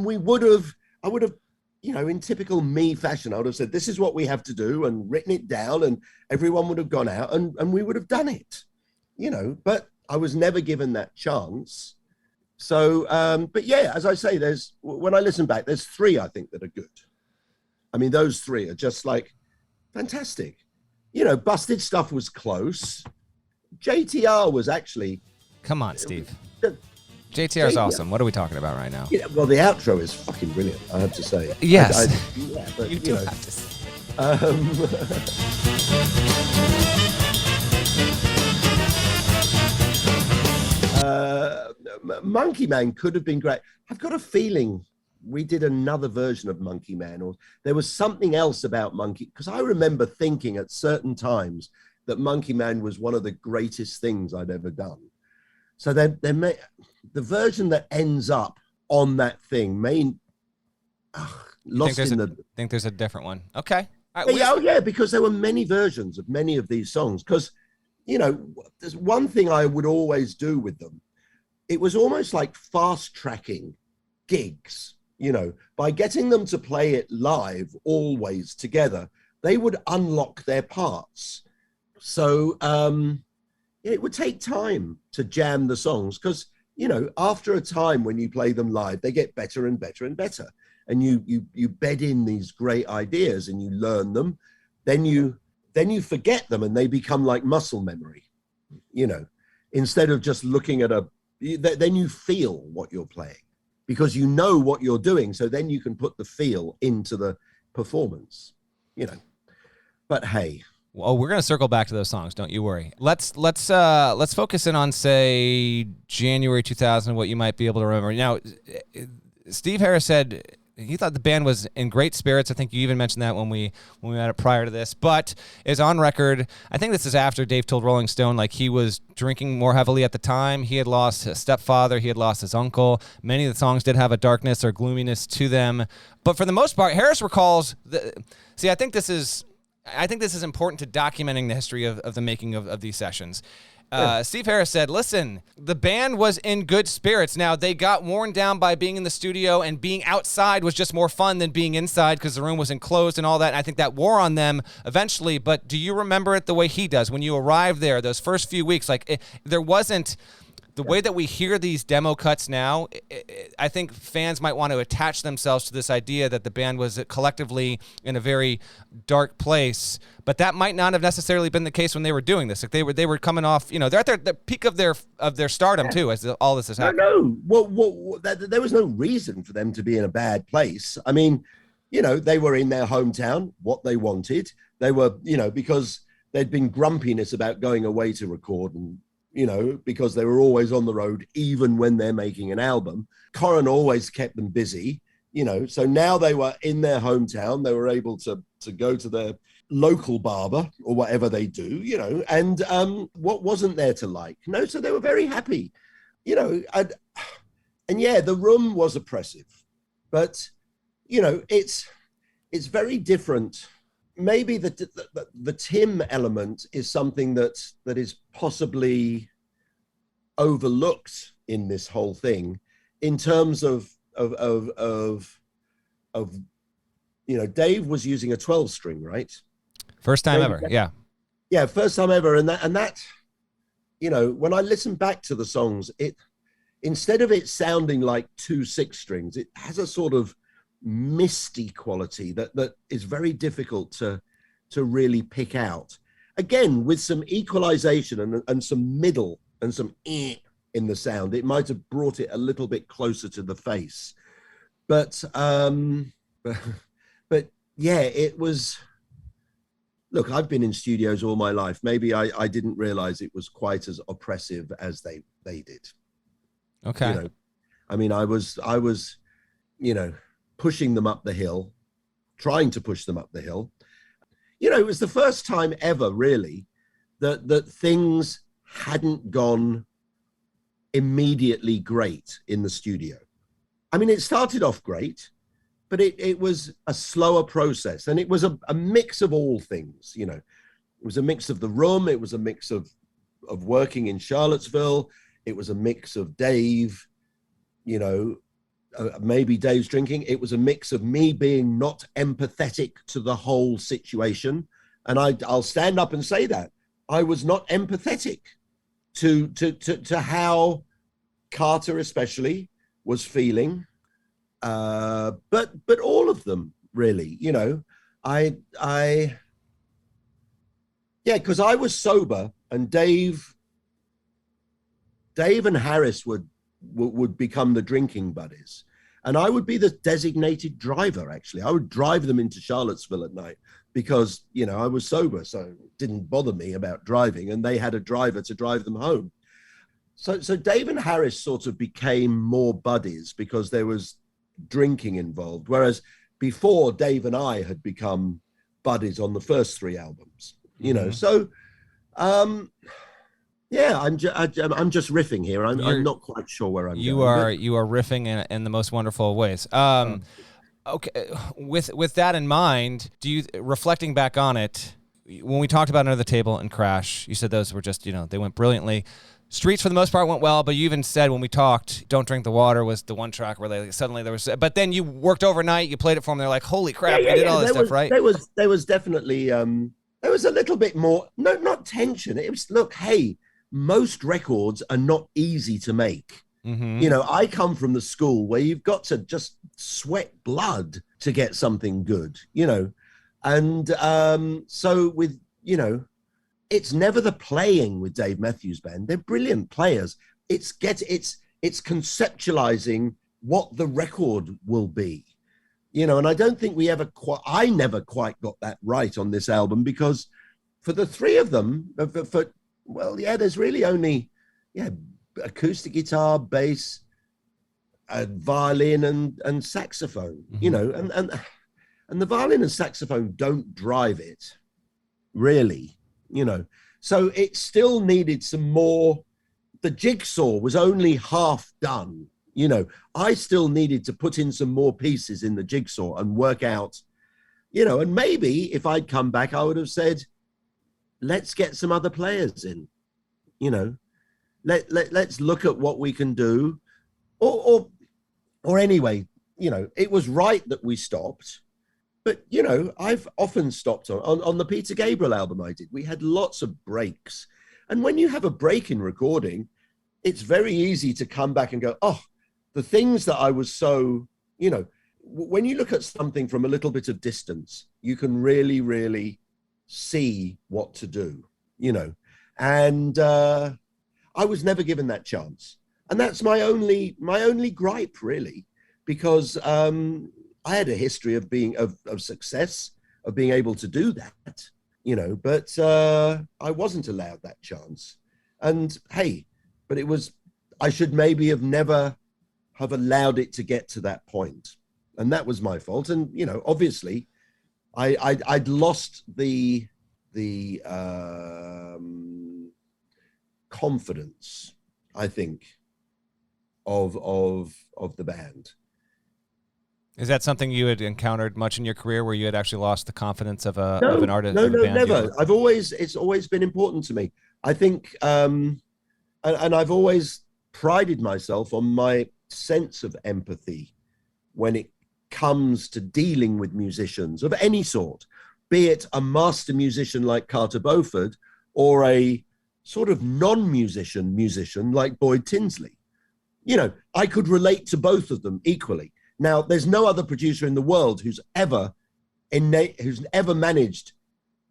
we would have, I would have in typical me fashion, I would have said, this is what we have to do, and written it down, and everyone would have gone out and we would have done it, but I was never given that chance. So, but yeah, as I say, when I listen back, there's 3, I think, that are good. I mean, those 3 are just like fantastic. Busted Stuff was close. JTR was actually... Come on, Steve. JTR is awesome. What are we talking about right now? Yeah, well, the outro is fucking brilliant, I have to say. Yes. But, you do have to say. Monkey Man could have been great. I've got a feeling we did another version of Monkey Man, or there was something else about Monkey, because I remember thinking at certain times that Monkey Man was one of the greatest things I'd ever done. So the version that ends up on that thing lost in the... think there's a different one. Okay. Yeah, because there were many versions of many of these songs. Because, there's one thing I would always do with them. It was almost like fast tracking gigs, by getting them to play it live, always together, they would unlock their parts. So it would take time to jam the songs because, after a time when you play them live, they get better and better and better. And you bed in these great ideas and you learn them. Then you forget them and they become like muscle memory, instead of just looking at then you feel what you're playing because you know what you're doing. So then you can put the feel into the performance, but hey. Well, we're going to circle back to those songs. Don't you worry. Let's focus in on, say, January 2000, what you might be able to remember. Now, Steve Harris said he thought the band was in great spirits. I think you even mentioned that when we met it prior to this, but is on record. I think this is after Dave told Rolling Stone, like, he was drinking more heavily at the time. He had lost his stepfather. He had lost his uncle. Many of the songs did have a darkness or gloominess to them. But for the most part, Harris recalls, I think this is important to documenting the history of the making of these sessions. Steve Harris said, listen, the band was in good spirits. Now, they got worn down by being in the studio, and being outside was just more fun than being inside because the room was enclosed and all that. And I think that wore on them eventually. But do you remember it the way he does? When you arrived there, those first few weeks, there wasn't... The way that we hear these demo cuts now, I think fans might want to attach themselves to this idea that the band was collectively in a very dark place, but that might not have necessarily been the case when they were doing this. Like they were coming off, they're at the peak of their stardom too, as all this is happening. No. There was no reason for them to be in a bad place. I mean, they were in their hometown, what they wanted. They were, because there'd been grumpiness about going away to record and, because they were always on the road, even when they're making an album. Corin always kept them busy, so now they were in their hometown. They were able to go to their local barber or whatever they do, and what wasn't there to like? No, so they were very happy, and yeah, the room was oppressive, but, it's very different. Maybe the Tim element is something that is possibly overlooked in this whole thing, in terms of Dave was using a 12-string, right? First time ever, yeah. Yeah, first time ever, and that when I listen back to the songs, it, instead of it sounding like 2 6-strings, it has a sort of misty quality that is very difficult to really pick out. Again, with some equalization and some middle and some in the sound, it might have brought it a little bit closer to the face. But yeah, it was. Look, I've been in studios all my life. Maybe I didn't realize it was quite as oppressive as they did. Okay. I mean, I was pushing them up the hill, trying to push them up the hill. It was the first time ever, really, that things hadn't gone immediately great in the studio. I mean, it started off great, but it was a slower process, and it was a mix of all things. It was a mix of the room, it was a mix of working in Charlottesville, it was a mix of Dave, maybe Dave's drinking. It was a mix of me being not empathetic to the whole situation. And I'll stand up and say that. I was not empathetic to how Carter especially was feeling. But all of them really, you know, because I was sober and Dave and Harris would become the drinking buddies. And I would be the designated driver, actually. I would drive them into Charlottesville at night because, you know, I was sober, so it didn't bother me about driving, and they had a driver to drive them home. So Dave and Harris sort of became more buddies because there was drinking involved, whereas before Dave and I had become buddies on the first 3 albums, you know. So yeah, I'm just riffing here. I'm not quite sure where I'm going. You are riffing in the most wonderful ways. Okay, with that in mind, reflecting back on it, when we talked about Under the Table and Crash, you said those were just, you know, they went brilliantly. Streets for the most part went well, but you even said when we talked, Don't Drink the Water was the one track where suddenly there was, but then you worked overnight, you played it for them, they're like, holy crap, we did all this stuff, right? There was definitely, there was a little bit more, no, not tension. It was, look, hey, most records are not easy to make. Mm-hmm. You know, I come from the school where you've got to just sweat blood to get something good, you know. And so with, you know, it's never the playing with Dave Matthews Band. They're brilliant players. It's conceptualizing what the record will be, you know. And I don't think I never quite got that right on this album, because for the 3 of them, there's really only, acoustic guitar, bass, violin, and saxophone, mm-hmm. you know, and the violin and saxophone don't drive it, really, you know. So it still needed some more. The jigsaw was only half done, you know. I still needed to put in some more pieces in the jigsaw and work out, you know, and maybe if I'd come back, I would have said, let's get some other players in, you know. Let's look at what we can do, or anyway, you know, it was right that we stopped. But, you know, I've often stopped on the Peter Gabriel album I did. We had lots of breaks. And when you have a break in recording, it's very easy to come back and go, oh, the things that I was so, you know, when you look at something from a little bit of distance, you can really, really see what to do, you know. And I was never given that chance. And that's my only gripe, really, because I had a history of being of success, of being able to do that, you know, but I wasn't allowed that chance. And hey, but I should maybe have never have allowed it to get to that point. And that was my fault. And, you know, obviously I'd lost the confidence, I think, of the band. Is that something you had encountered much in your career, where you had actually lost the confidence of an artist? No, never. It's always been important to me. I think, and I've always prided myself on my sense of empathy when it comes to dealing with musicians of any sort, be it a master musician like Carter Beauford or a sort of non-musician like Boyd Tinsley. You know, I could relate to both of them equally. Now, there's no other producer in the world who's ever managed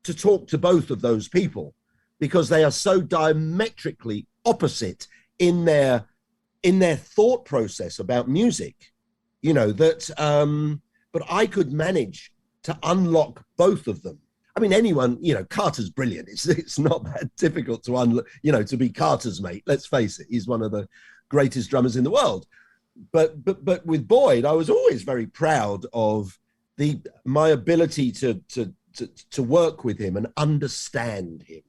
to talk to both of those people, because they are so diametrically opposite in their thought process about music, you know, that, but I could manage to unlock both of them. I mean, anyone, you know, Carter's brilliant. It's not that difficult to be Carter's mate. Let's face it. He's one of the greatest drummers in the world. But with Boyd, I was always very proud of my ability to work with him and understand him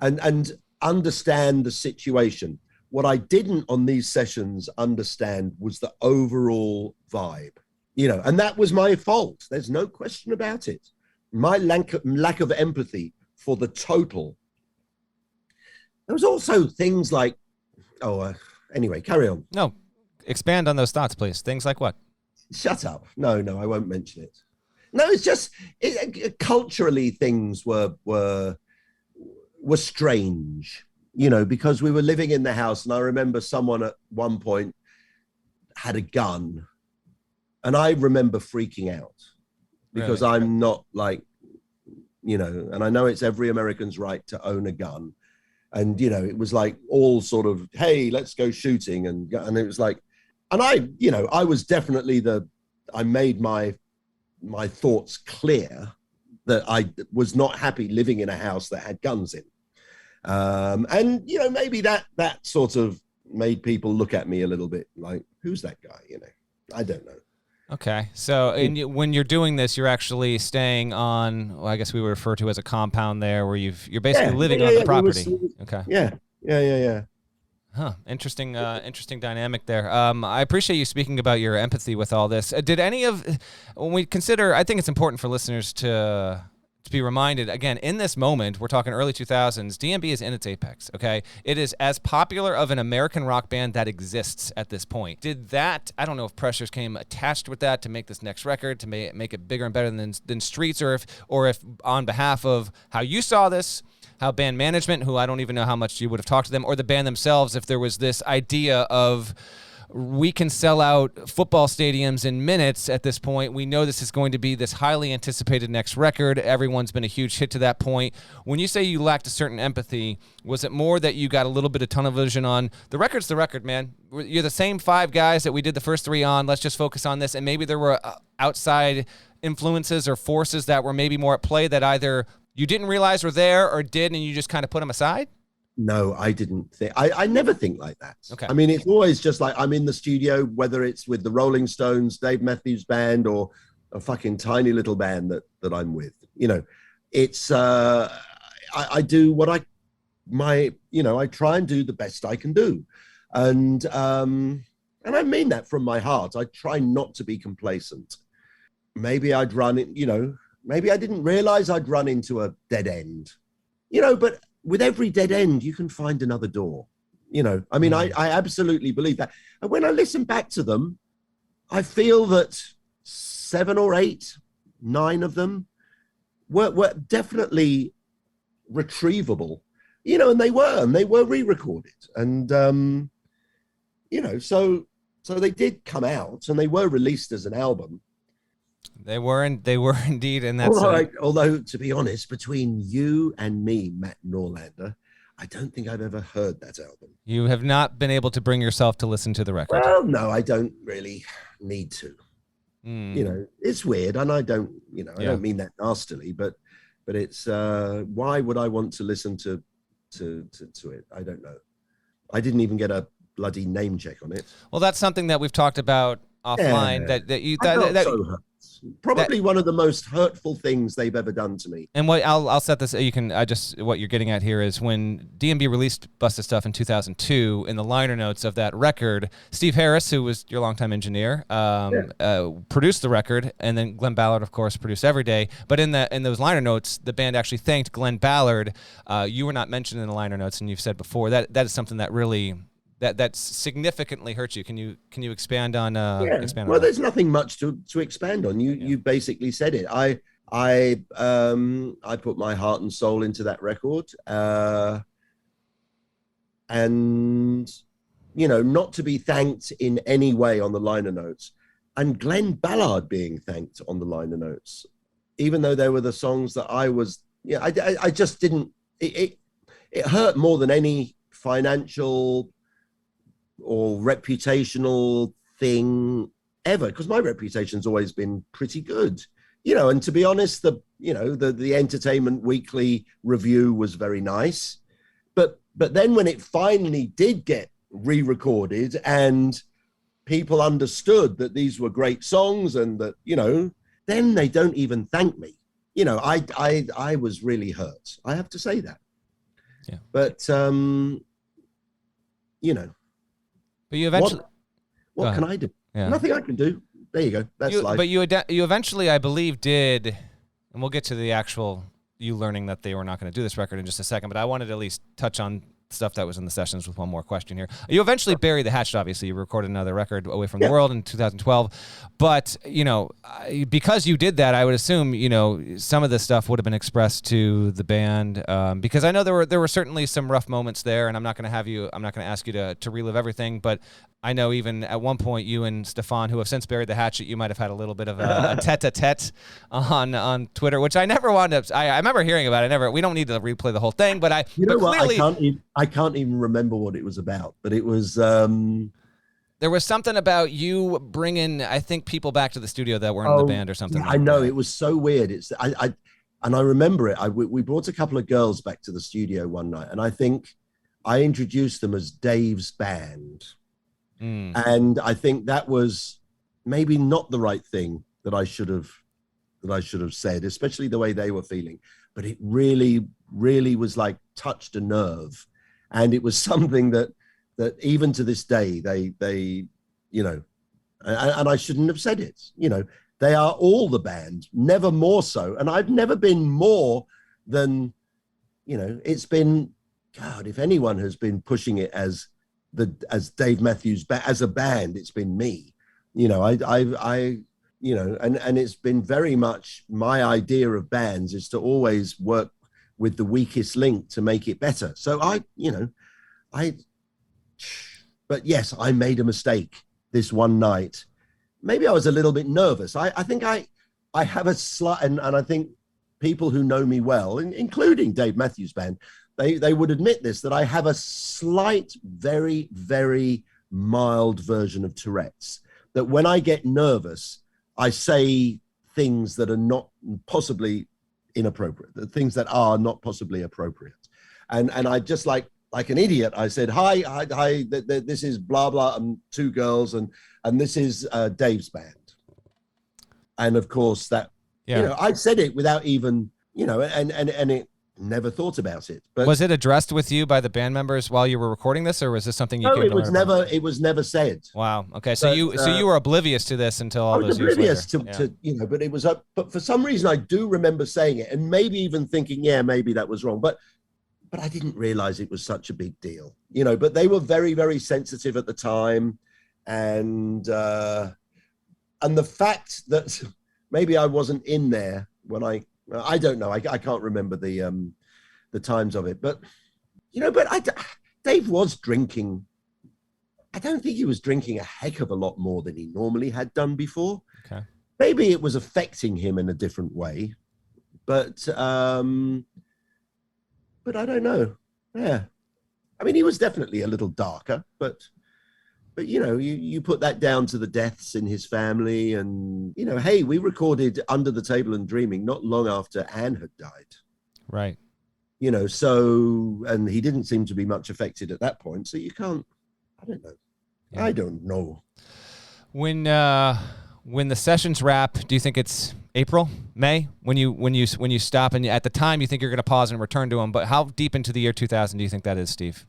and understand the situation. What I didn't on these sessions understand was the overall vibe, you know, and that was my fault. There's no question about it. My lack of empathy for the total. There was also things like, anyway, carry on. No, Expand on those thoughts, please. Things like what? Shut up. No, I won't mention it. No, it's just culturally things were strange, because we were living in the house, and I remember someone at one point had a gun, and I remember freaking out because Really? I'm not like, and I know it's every American's right to own a gun. And, it was like all sort of, hey, let's go shooting. And it was like, and I was definitely I made my thoughts clear that I was not happy living in a house that had guns in. And, maybe that sort of made people look at me a little bit like, who's that guy? I don't know. Okay. So when you're doing this, you're actually staying on, well, I guess we would refer to as a compound there, where you're basically living on the property. Okay. Yeah. Huh. Interesting dynamic there. I appreciate you speaking about your empathy with all this. Did any of, when we consider, I think it's important for listeners to be reminded, again, in this moment, we're talking early 2000s, DMB is in its apex, okay? It is as popular of an American rock band that exists at this point. Did that, I don't know if pressures came attached with that to make this next record, to make it bigger and better than Streets, or if on behalf of how you saw this, how band management, who I don't even know how much you would have talked to them, or the band themselves, if there was this idea of, we can sell out football stadiums in minutes at this point. We know this is going to be this highly anticipated next record. Everyone's been a huge hit to that point. When you say you lacked a certain empathy, was it more that you got a little bit of tunnel vision on, the record's the record, man? You're the same 5 guys that we did the first 3 on. Let's just focus on this. And maybe there were outside influences or forces that were maybe more at play that either you didn't realize were there or did, and you just kind of put them aside? No, I didn't think. I never think like that. Okay. I mean, it's always just like I'm in the studio, whether it's with the Rolling Stones, Dave Matthews Band, or a fucking tiny little band that I'm with. It's I do what I try and do the best I can do, and I mean that from my heart. I try not to be complacent. Maybe I'd run it. Maybe I didn't realize I'd run into a dead end. But with every dead end, you can find another door. I mean, I absolutely believe that. And when I listen back to them, I feel that 7 or 8, 9 of them were definitely retrievable, and they were re-recorded. And, so they did come out and they were released as an album. They were indeed, and that's although to be honest, between you and me, Matt Norlander, I don't think I've ever heard that album. You have not been able to bring yourself to listen to the record. Well, no, I don't really need to. It's weird, and I don't, I don't mean that nastily, but it's why would I want to listen to it? I don't know. I didn't even get a bloody name check on it. Well, that's something that we've talked about offline. Probably one of the most hurtful things they've ever done to me. And what I'll set this. What you're getting at here is when DMB released Busted Stuff in 2002. In the liner notes of that record, Steve Harris, who was your longtime engineer, produced the record, and then Glenn Ballard, of course, produced Every Day. But in those liner notes, the band actually thanked Glenn Ballard. You were not mentioned in the liner notes, and you've said before that is something that really. That significantly hurts you. Can you expand on? Expand on there's nothing much to expand on. You basically said it. I put my heart and soul into that record, and not to be thanked in any way on the liner notes, and Glenn Ballard being thanked on the liner notes, even though they were the songs that I was. I just didn't. It hurt more than any financial or reputational thing ever, because my reputation's always been pretty good, and to be honest, the Entertainment Weekly review was very nice, but then when it finally did get re-recorded and people understood that these were great songs and that then they don't even thank me. I was really hurt, I have to say that. But But you eventually. What can I do? Yeah. Nothing I can do. There you go. That's life. But you eventually, I believe, did, and we'll get to the actual you learning that they were not going to do this record in just a second. But I wanted to at least touch on stuff that was in the sessions with one more question here. You eventually buried the hatchet, obviously. You recorded another record, Away from the World, in 2012. But, because you did that, I would assume, some of this stuff would have been expressed to the band. Because I know there were certainly some rough moments there, and I'm not going to ask you to relive everything, but I know even at one point you and Stefan, who have since buried the hatchet, you might have had a little bit of a tete-a-tete on Twitter, which I never wound up. I remember hearing about it. We don't need to replay the whole thing, but clearly, I can't even remember what it was about. But it was there was something about you bringing, I think, people back to the studio that weren't in the band or something. Yeah, I know, it was so weird. I remember it. We brought a couple of girls back to the studio one night, and I think I introduced them as Dave's band. And I think that was maybe not the right thing that I should have said, especially the way they were feeling. But it really, really was like touched a nerve, and it was something that even to this day they and I shouldn't have said it. They are all the band, never more so, and I've never been more than it's been. God, if anyone has been pushing it as Dave Matthews as a band, it's been me. And it's been very much my idea of bands is to always work with the weakest link to make it better. So but yes, I made a mistake this one night. Maybe I was a little bit nervous. I think I have a slight, and I think people who know me well, including Dave Matthews Band, they would admit this, that I have a slight, very, very mild version of Tourette's, that when I get nervous, I say things that are not possibly inappropriate, the things that are not possibly appropriate. And I just like an idiot, I said, hi, this is blah, blah, and two girls, and this is Dave's band. And of course that, I said it without even, and it never thought about it. But was it addressed with you by the band members while you were recording this, or was this something you? No, it was never said. Wow. Okay. So you were oblivious to this until all those years later. But it was but for some reason I do remember saying it, and maybe even thinking, maybe that was wrong. But I didn't realize it was such a big deal, but they were very, very sensitive at the time. And the fact that maybe I wasn't in there when I don't know. I can't remember the times of it, but Dave was drinking. I don't think he was drinking a heck of a lot more than he normally had done before. Okay. Maybe it was affecting him in a different way, but I don't know. Yeah. I mean, he was definitely a little darker, but you put that down to the deaths in his family, and hey, we recorded Under the Table and Dreaming not long after Anne had died. Right. So, and he didn't seem to be much affected at that point. So you can't. I don't know. Yeah. I don't know. When the sessions wrap, do you think it's April, May? When you stop, and at the time you think you're going to pause and return to them, but how deep into the year 2000 do you think that is, Steve?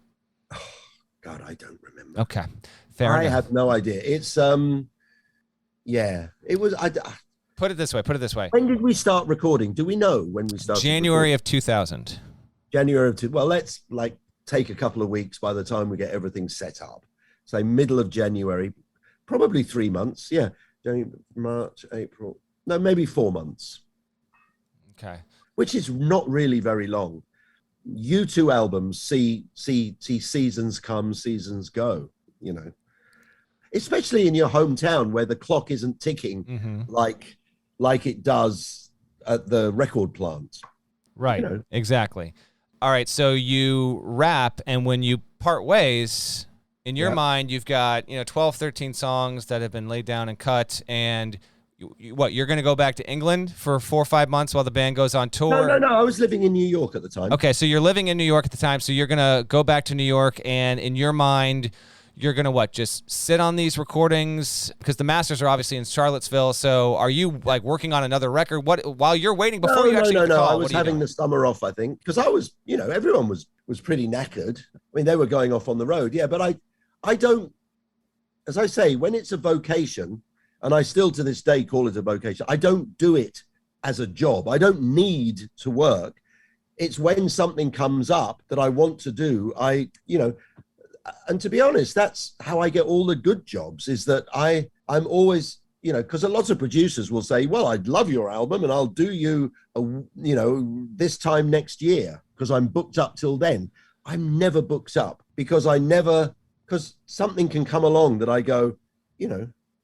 Oh, God, I don't remember. Okay. Fair enough. I have no idea. It's it was. Put it this way. When did we start recording? Do we know when we started? January of 2000. January of 2000. Well, let's take a couple of weeks by the time we get everything set up. Say middle of January, probably 3 months. Yeah, January, March, April. No, maybe 4 months. Okay. Which is not really very long. U2 albums see seasons come, seasons go. Especially in your hometown where the clock isn't ticking like it does at the record plant. Right. Exactly. All right. So you wrap, and when you part ways, in your mind, you've got 12, 13 songs that have been laid down and cut, and you're going to go back to England for 4 or 5 months while the band goes on tour? No. I was living in New York at the time. Okay, so you're living in New York at the time, so you're going to go back to New York, and in your mind, you're going to just sit on these recordings? Because the masters are obviously in Charlottesville, so are you working on another record? While you're waiting before you actually get the call? I was having the summer off, I think, because I was, everyone was pretty knackered. I mean, they were going off on the road, but I don't, as I say, when it's a vocation, and I still to this day call it a vocation, I don't do it as a job. I don't need to work. It's when something comes up that I want to do, and to be honest, that's how I get all the good jobs, is that I'm always, because a lot of producers will say, well, I'd love your album and I'll do you, this time next year because I'm booked up till then. I'm never booked up because something can come along that I go,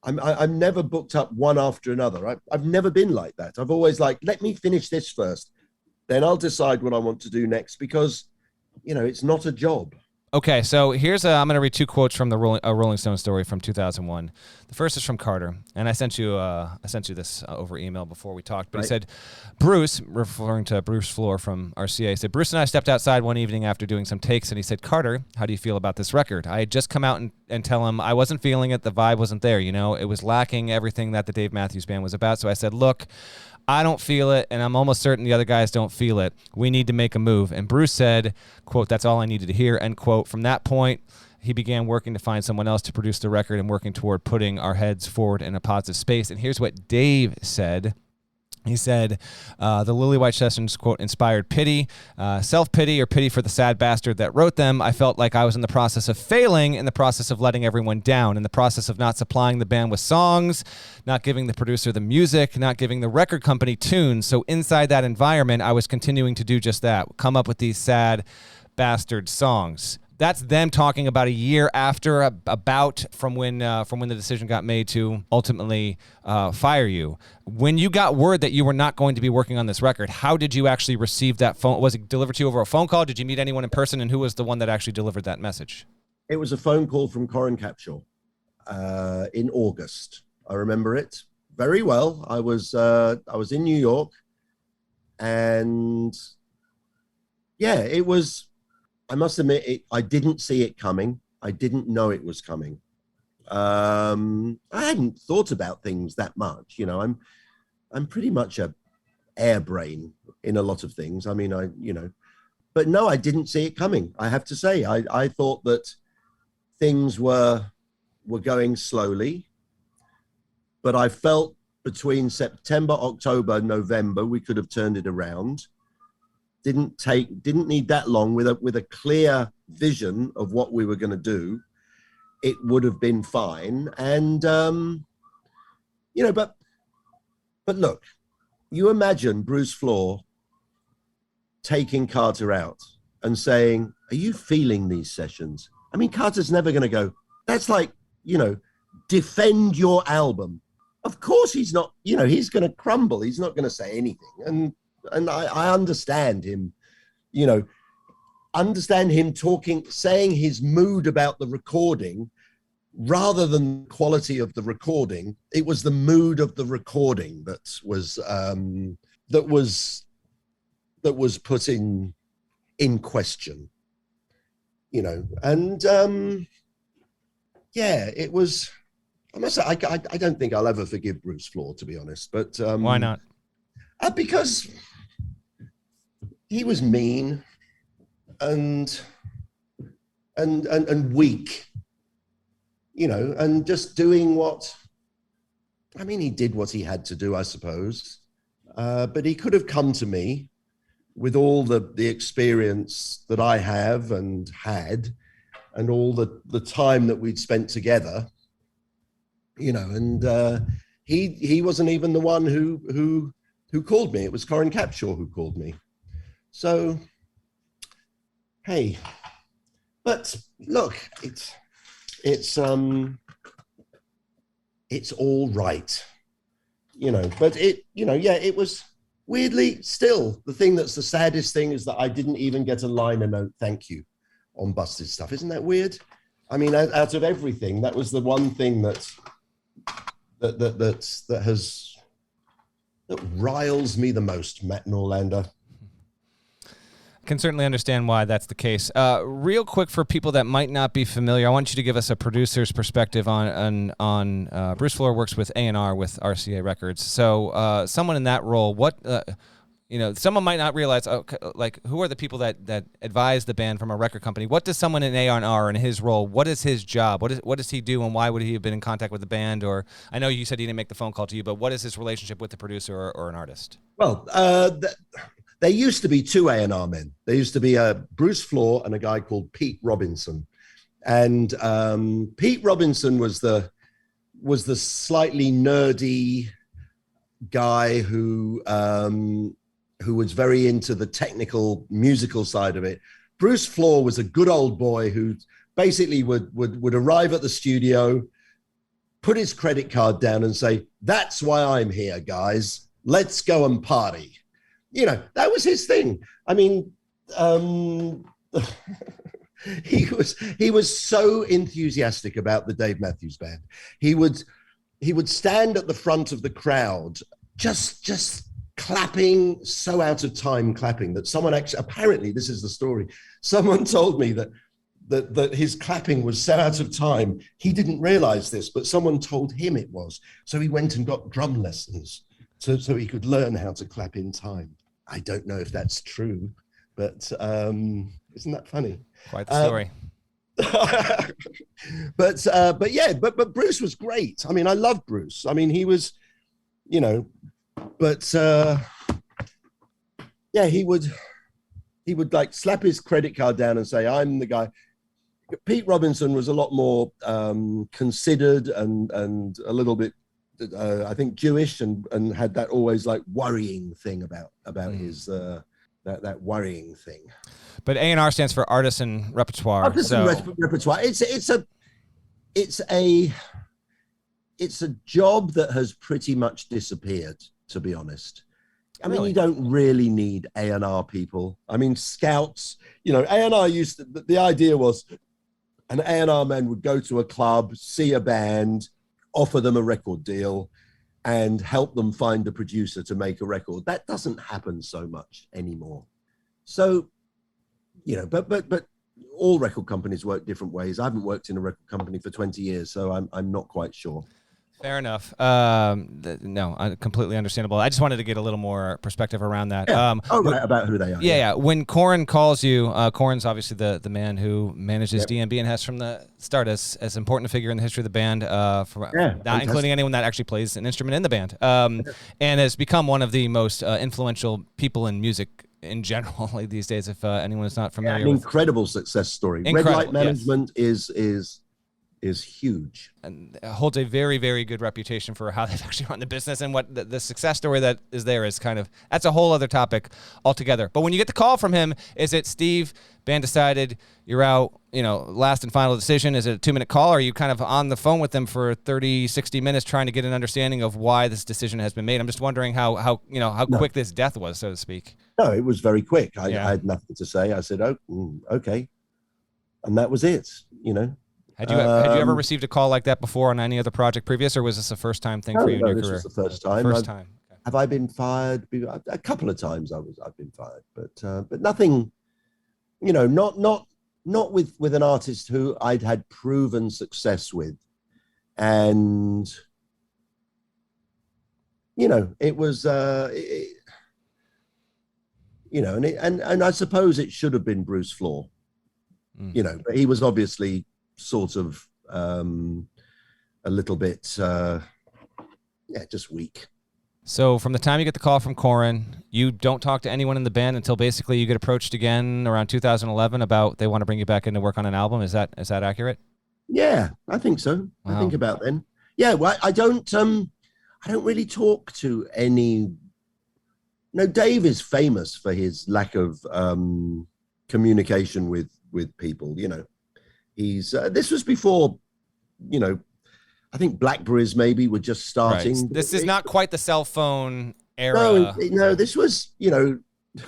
I'm never booked up one after another. I've never been like that. I've always let me finish this first. Then I'll decide what I want to do next because, it's not a job. Okay, so I'm going to read two quotes from the Rolling Stone story from 2001. The first is from Carter, and I sent you this over email before we talked. But He said, Bruce, referring to Bruce Floor from RCA, said, Bruce and I stepped outside one evening after doing some takes, and he said, Carter, how do you feel about this record? I had just come out and tell him I wasn't feeling it. The vibe wasn't there. It was lacking everything that the Dave Matthews Band was about. So I said, look, I don't feel it, and I'm almost certain the other guys don't feel it. We need to make a move. And Bruce said, quote, that's all I needed to hear, end quote. From that point, he began working to find someone else to produce the record and working toward putting our heads forward in a positive space. And here's what Dave said. He said, the Lillywhite Sessions, quote, inspired pity, self-pity or pity for the sad bastard that wrote them. I felt like I was in the process of failing, in the process of letting everyone down, in the process of not supplying the band with songs, not giving the producer the music, not giving the record company tunes. So inside that environment, I was continuing to do just that, come up with these sad bastard songs. That's them talking about a year after, from when the decision got made to ultimately fire you. When you got word that you were not going to be working on this record, how did you actually receive that phone? Was it delivered to you over a phone call? Did you meet anyone in person? And who was the one that actually delivered that message? It was a phone call from Corin Capshaw in August. I remember it very well. I was in New York, and yeah, it was. I must admit, I didn't see it coming. I didn't know it was coming. I hadn't thought about things that much. I'm pretty much a airbrain in a lot of things. I mean, but no, I didn't see it coming. I have to say, I thought that things were going slowly, but I felt between September, October, November, we could have turned it around. Didn't need that long with a clear vision of what we were going to do. It would have been fine. And, but look, you imagine Bruce Floor taking Carter out and saying, are you feeling these sessions? I mean, Carter's never going to go, that's defend your album. Of course he's not, he's going to crumble. He's not going to say anything. And I understand him, saying his mood about the recording rather than the quality of the recording. It was the mood of the recording that was put in question, and it was. I must say, I don't think I'll ever forgive Bruce Floor, to be honest. But why not? Because he was mean and weak, and just doing he did what he had to do, I suppose. But he could have come to me with all the experience that I have and had, and all the time that we'd spent together, and he wasn't even the one who called me. It was Corin Capshaw who called me. So, hey, but look, it's all right, but it was weirdly still the thing that's the saddest thing is that I didn't even get a liner note thank you on Busted Stuff. Isn't that weird? I mean, out of everything, that was the one thing that riles me the most, Matt Norlander. Can certainly understand why that's the case. Real quick, for people that might not be familiar, I want you to give us a producer's perspective on Bruce Floor works with A&R with RCA Records. So someone in that role, someone might not realize, who are the people that advise the band from a record company? What does someone in A&R in his role, what is his job? What does he do, and why would he have been in contact with the band? Or I know you said he didn't make the phone call to you, but what is his relationship with the producer or an artist? Well, there used to be two A&R men. There used to be a Bruce Floor and a guy called Pete Robinson. And Pete Robinson was the slightly nerdy guy who was very into the technical musical side of it. Bruce Floor was a good old boy who basically would arrive at the studio, put his credit card down and say, "That's why I'm here, guys. Let's go and party." You know, that was his thing. I mean, he was so enthusiastic about the Dave Matthews Band. He would stand at the front of the crowd, just clapping, so out of time clapping that someone actually, apparently this is the story, someone told me that his clapping was so out of time, he didn't realize this, but someone told him it was. So he went and got drum lessons so he could learn how to clap in time. I don't know if that's true, but isn't that funny? Quite the story. But Bruce was great. I mean, I love Bruce. I mean, he was, you know, but he would like slap his credit card down and say, "I'm the guy." Pete Robinson was a lot more considered and a little bit, I think, Jewish and had that always like worrying thing about his that worrying thing. But A&R stands for artisan repertoire. Repertoire. It's a job that has pretty much disappeared, to be honest. I mean, you don't really need A&R people. I mean, scouts, you know, A&R used to, the idea was an A&R man would go to a club, see a band, offer them a record deal, and help them find a producer to make a record. That doesn't happen so much anymore. So, you know, but all record companies work different ways. I haven't worked in a record company for 20 years, so I'm not quite sure. Fair enough. No, completely understandable. I just wanted to get a little more perspective around that. Yeah. About who they are. Yeah. When Corin calls you, Corin's obviously the man who manages DMB and has from the start as important a figure in the history of the band, not including anyone that actually plays an instrument in the band, and has become one of the most influential people in music in general these days. If anyone is not familiar, an incredible success story. Red Light Management is huge and holds a very, very good reputation for how they've actually run the business, and what the success story that is there is kind of, that's a whole other topic altogether. But when you get the call from him, is it, "Steve, band decided, you're out, you know, last and final decision"? Is it a 2-minute call, or are you kind of on the phone with them for 30, 60 minutes trying to get an understanding of why this decision has been made? I'm just wondering how quick this death was, so to speak. No, it was very quick. I had nothing to say. I said, "Oh, okay," and that was it. You know. Had you ever received a call like that before on any other project previous, or was this a first time thing for you in your career? This was the first time. First time. Okay. Have I been fired? A couple of times I've been fired, but nothing. You know, not with an artist who I'd had proven success with, and you know, it was you know, and I suppose it should have been Bruce Floor. You know, but he was obviously sort of a little bit just weak. So from the time you get the call from Corin, you don't talk to anyone in the band until basically you get approached again around 2011 about they want to bring you back in to work on an album. Is that accurate? Yeah, I think so. Wow. I think about then. Yeah, well, I don't really talk to any. No, Dave is famous for his lack of communication with people, you know. He's this was before, you know, I think Blackberries maybe were just starting. Right. This is not quite the cell phone era. No, this was, you know,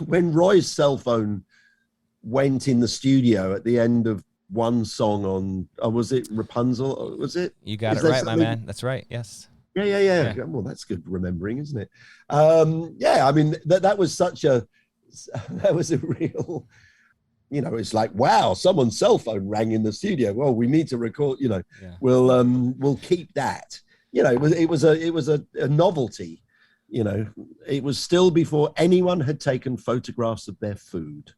when Roy's cell phone went in the studio at the end of one song on, was it Rapunzel? Was it? You got it right, my man. That's right. Yes. Yeah. Well, that's good remembering, isn't it? I mean, that was a real. You know, it's like, wow, someone's cell phone rang in the studio. Well, we need to record. You know, we'll keep that. You know, it was a novelty. You know, it was still before anyone had taken photographs of their food.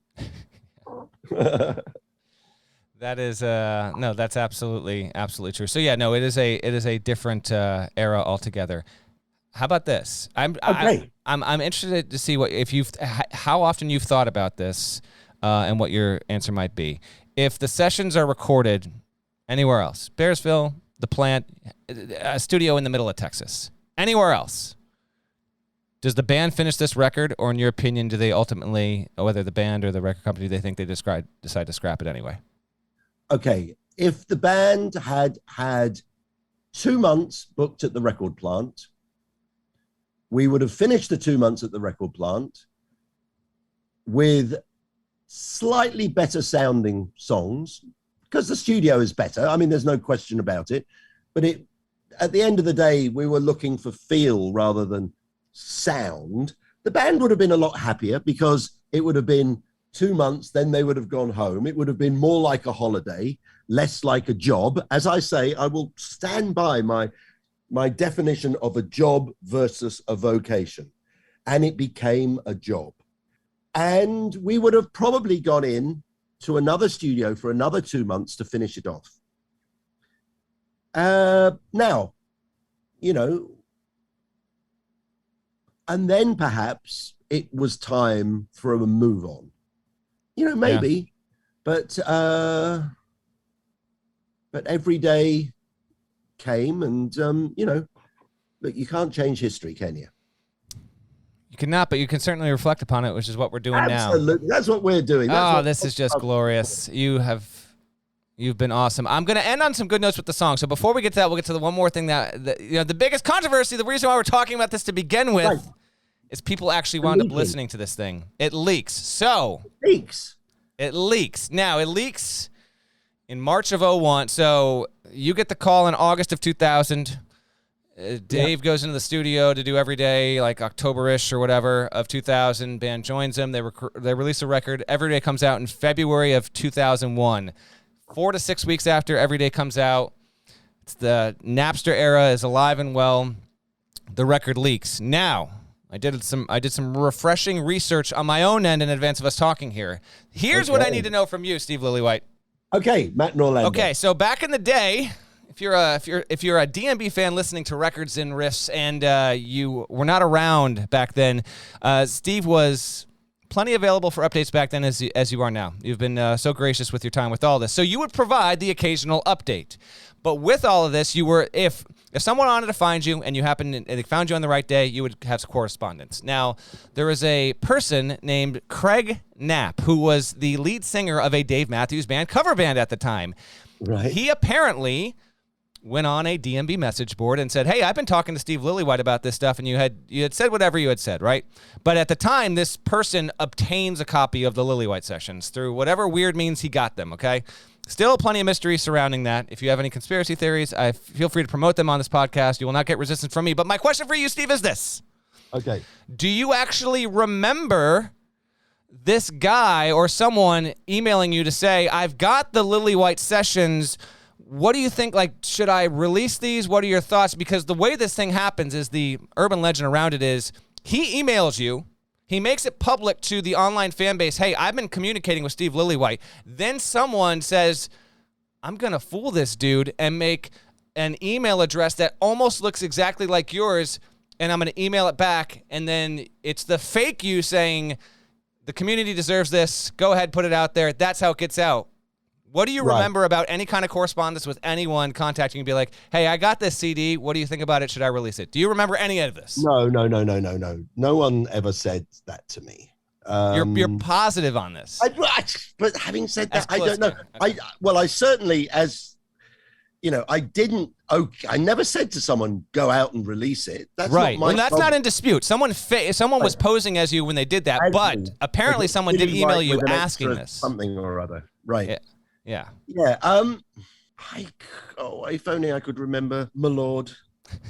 That is no, that's absolutely true. So yeah, no, it is a different era altogether. How about this? Okay. I'm interested to see how often you've thought about this, and what your answer might be. If the sessions are recorded anywhere else, Bearsville, the plant, a studio in the middle of Texas, anywhere else, does the band finish this record, or in your opinion, do they ultimately, whether the band or the record company, they think they decide to scrap it anyway? Okay, if the band had 2 months booked at the record plant, we would have finished the 2 months at the record plant with slightly better sounding songs, because the studio is better. I mean, there's no question about it. But at the end of the day, we were looking for feel rather than sound. The band would have been a lot happier because it would have been 2 months, then they would have gone home. It would have been more like a holiday, less like a job. As I say, I will stand by my definition of a job versus a vocation. And it became a job. And we would have probably gone in to another studio for another 2 months to finish it off. Now, and then perhaps it was time for a move on. Maybe, but every day came, and look, you can't change history, can you? You cannot, but you can certainly reflect upon it, which is what we're doing now. Absolutely, that's what we're doing. This is just glorious. You've been awesome. I'm going to end on some good notes with the song. So before we get to that, we'll get to the one more thing the biggest controversy, the reason why we're talking about this to begin with, right, is people actually wound up listening to this thing. It leaks. It leaks. Now, it leaks in March of 2001. So you get the call in August of 2000. Dave goes into the studio to do Every Day, like October-ish or whatever of 2000. Band joins him. They release a record. Every Day comes out in February of 2001. 4 to 6 weeks after Every Day comes out, it's the Napster era is alive and well. The record leaks. Now, I did some refreshing research on my own end in advance of us talking here. Here's what I need to know from you, Steve Lillywhite. Okay, Matt Norlander. Okay, so back in the day, if you're a DMB fan listening to Records and Riffs, and you were not around back then, Steve was plenty available for updates back then as you are now. You've been so gracious with your time with all this. So you would provide the occasional update. But with all of this, you were, if someone wanted to find you and they found you on the right day, you would have correspondence. Now, there was a person named Craig Knapp who was the lead singer of a Dave Matthews Band cover band at the time. Right. He apparently went on a DMB message board and said, hey, I've been talking to Steve Lillywhite about this stuff, and you had said whatever you had said, right? But at the time, this person obtains a copy of the Lillywhite Sessions through whatever weird means he got them, okay? Still plenty of mystery surrounding that. If you have any conspiracy theories, feel free to promote them on this podcast. You will not get resistance from me. But my question for you, Steve, is this. Okay. Do you actually remember this guy or someone emailing you to say, I've got the Lillywhite Sessions, what do you think? Like, should I release these? What are your thoughts? Because the way this thing happens is the urban legend around it is he emails you. He makes it public to the online fan base. Hey, I've been communicating with Steve Lillywhite. Then someone says, I'm going to fool this dude and make an email address that almost looks exactly like yours, and I'm going to email it back. And then it's the fake you saying, the community deserves this. Go ahead, put it out there. That's how it gets out. What do you remember about any kind of correspondence with anyone contacting you and be like, hey, I got this CD. What do you think about it? Should I release it? Do you remember any of this? No. No one ever said that to me. You're positive on this. But having said that, I don't know. Okay. I certainly, as you know, I never said to someone, go out and release it. That's right. Not my that's not in dispute. Someone was posing as you when they did that, but apparently someone did email you asking this. Something or other. Right. Yeah. If only I could remember, my lord.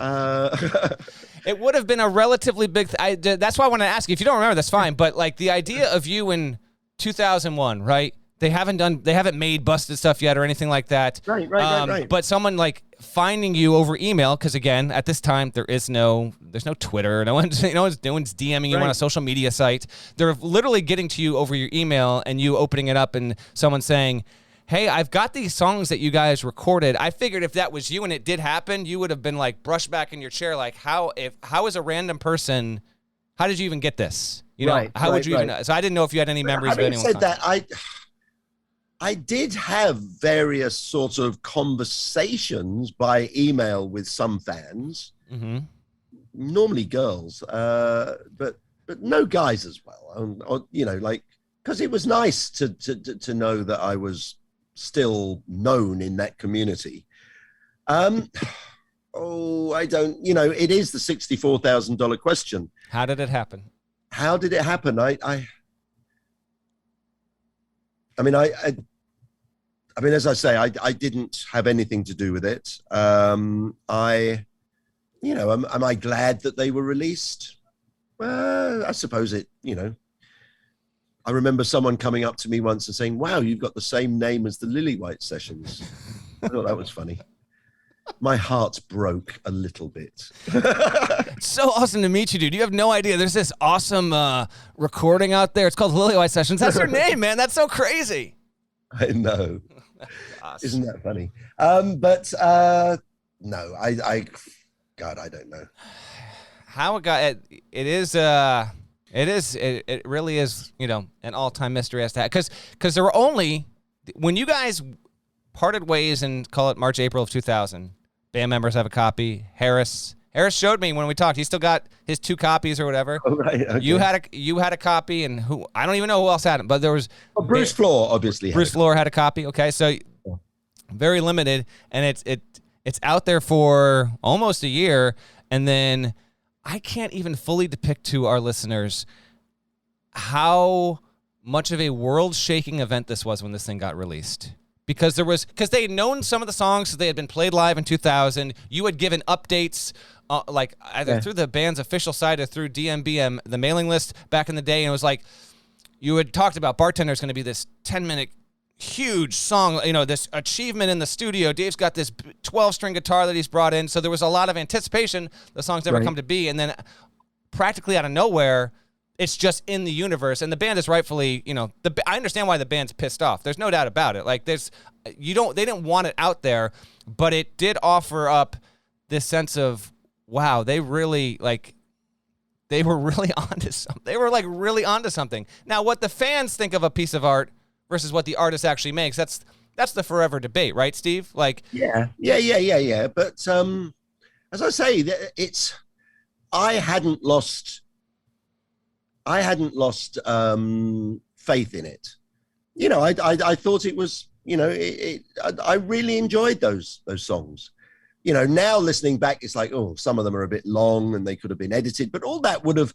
It would have been a relatively big. That's why I want to ask you. If you don't remember, that's fine. But like the idea of you in 2001, right? They haven't made busted stuff yet or anything like that. Right. But someone like finding you over email, because again, at this time there's no Twitter, no one's DMing you on a social media site. They're literally getting to you over your email and you opening it up and someone saying, hey, I've got these songs that you guys recorded. I figured if that was you and it did happen, you would have been like brushed back in your chair, like how is a random person, how did you even get this? You know, how would you even, so I didn't know if you had any memories of anyone. Having said that, I did have various sort of conversations by email with some fans, normally girls, but no guys as well. Or, you know, like, because it was nice to know that I was still known in that community. Oh, I don't, you know, it is the $64,000 question. How did it happen? How did it happen? I mean, as I say, I didn't have anything to do with it. You know, am I glad that they were released? Well, I suppose it, you know, I remember someone coming up to me once and saying, wow, you've got the same name as the Lillywhite Sessions. I thought that was funny. My heart broke a little bit. It's so awesome to meet you, dude. You have no idea. There's this awesome recording out there. It's called Lillywhite Sessions. That's your name, man. That's so crazy. I know. Awesome. Isn't that funny? No, God, I don't know. How it got it really is, you know, an all-time mystery as to because there were only, when you guys parted ways in, call it March, April of 2000, band members have a copy. Harris showed me when we talked. He still got his 2 copies or whatever. Oh, right, okay. You had a copy, and who, I don't even know who else had it, but there was Bruce Floor obviously. Bruce Floor had a copy. Okay, so very limited, and it's out there for almost a year, and then I can't even fully depict to our listeners how much of a world-shaking event this was when this thing got released. Because they had known some of the songs, they had been played live in 2000. You had given updates, like either through the band's official site or through DMBM, the mailing list back in the day. And it was like, you had talked about Bartender's going to be this 10-minute huge song, you know, this achievement in the studio. Dave's got this 12-string guitar that he's brought in. So there was a lot of anticipation. The song's never come to be. And then practically out of nowhere, it's just in the universe, and the band is rightfully, you know, I understand why the band's pissed off. There's no doubt about it. Like they didn't want it out there, but it did offer up this sense of, wow, they were really onto something. They were like really onto something. Now, what the fans think of a piece of art versus what the artist actually makes, that's the forever debate, right, Steve? Like, yeah. But as I say, I hadn't lost faith in it. You know, I thought it was, you know, I really enjoyed those songs. You know, now listening back, it's like, oh, some of them are a bit long and they could have been edited, but all that would have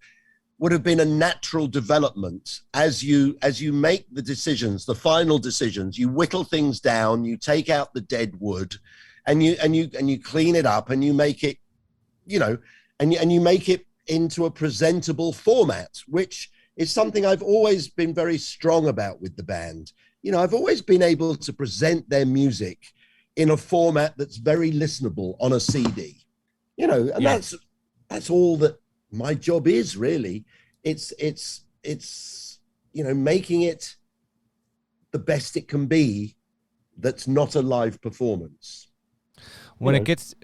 been a natural development as you make the decisions, the final decisions. You whittle things down, you take out the dead wood, and you clean it up, and you make it, you know, and you make it into a presentable format, which is something I've always been very strong about with the band. You know, I've always been able to present their music in a format that's very listenable on a CD. You know, and that's all that my job is, really. It's you know, making it the best it can be that's not a live performance. When it gets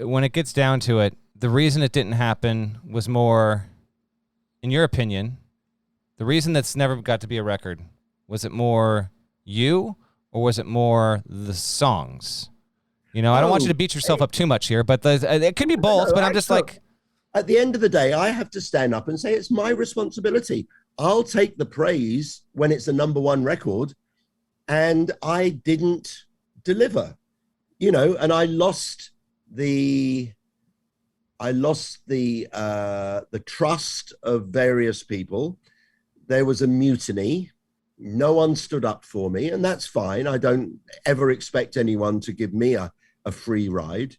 down to it, the reason it didn't happen was more, in your opinion, the reason that's never got to be a record, was it more you or was it more the songs? You know, I don't want you to beat yourself up too much here, but it could be both, but I'm just like... At the end of the day, I have to stand up and say it's my responsibility. I'll take the praise when it's a #1 record, and I didn't deliver, you know, and I lost the trust of various people. There was a mutiny. No one stood up for me, and that's fine. I don't ever expect anyone to give me a free ride.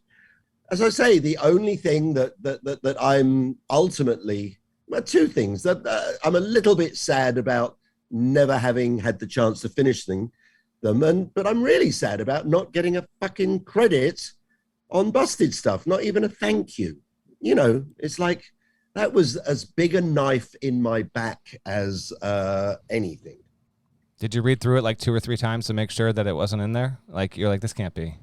As I say, the only thing that I'm ultimately, well, 2 things that I'm a little bit sad about never having had the chance to finish them, but I'm really sad about not getting a fucking credit on Busted Stuff, not even a thank you. You know, it's like that was as big a knife in my back as anything. Did you read through it like 2 or 3 times to make sure that it wasn't in there? Like, you're like, this can't be.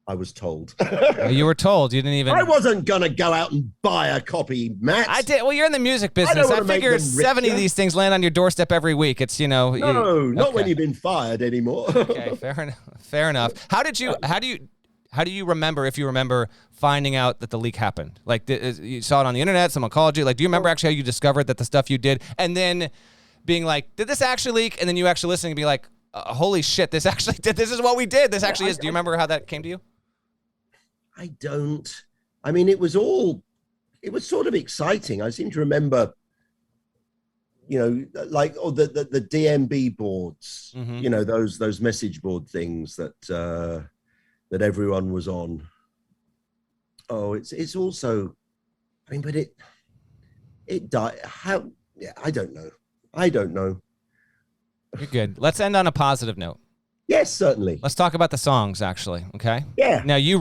I was told. Well, you were told. You didn't even. I wasn't going to go out and buy a copy, Matt. I did. Well, you're in the music business. I figured 70 of these things land on your doorstep every week. It's, you know. No, not when you've been fired anymore. Okay, fair enough. How do you remember, if you remember, finding out that the leak happened? Like, you saw it on the internet, someone called you. Like, do you remember actually how you discovered that the stuff you did, and then being like, did this actually leak? And then you actually listening and be like, holy shit, this actually did. This is what we did. This actually is. Do you remember how that came to you? I don't. I mean, it was sort of exciting. I seem to remember, you know, like the DMB boards, you know, those message board things that everyone was on. Oh, it's also, I mean, but it died. How? Yeah, I don't know. You're good. Let's end on a positive note. Yes, certainly. Let's talk about the songs, actually. Okay. Yeah. Now you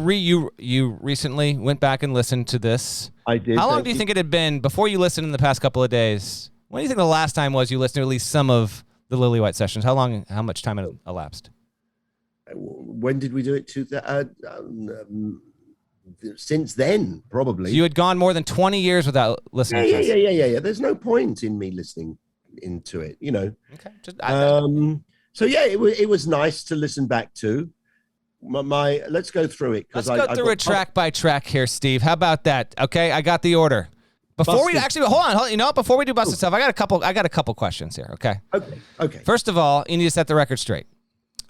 recently went back and listened to this. I did. How long do you think it had been before you listened in the past couple of days? When do you think the last time was you listened to at least some of the Lillywhite Sessions? How much time had elapsed? When did we do it? Since then, probably. So you had gone more than 20 years without listening to this. Yeah. There's no point in me listening into it, you know. Okay. So yeah, it was nice to listen back to. Let's go through it. Let's go through it track by track here, Steve. How about that? Okay, I got the order. Before we actually hold on, you know what? Before we do busted stuff, I got a couple questions here. Okay. Okay. First of all, you need to set the record straight.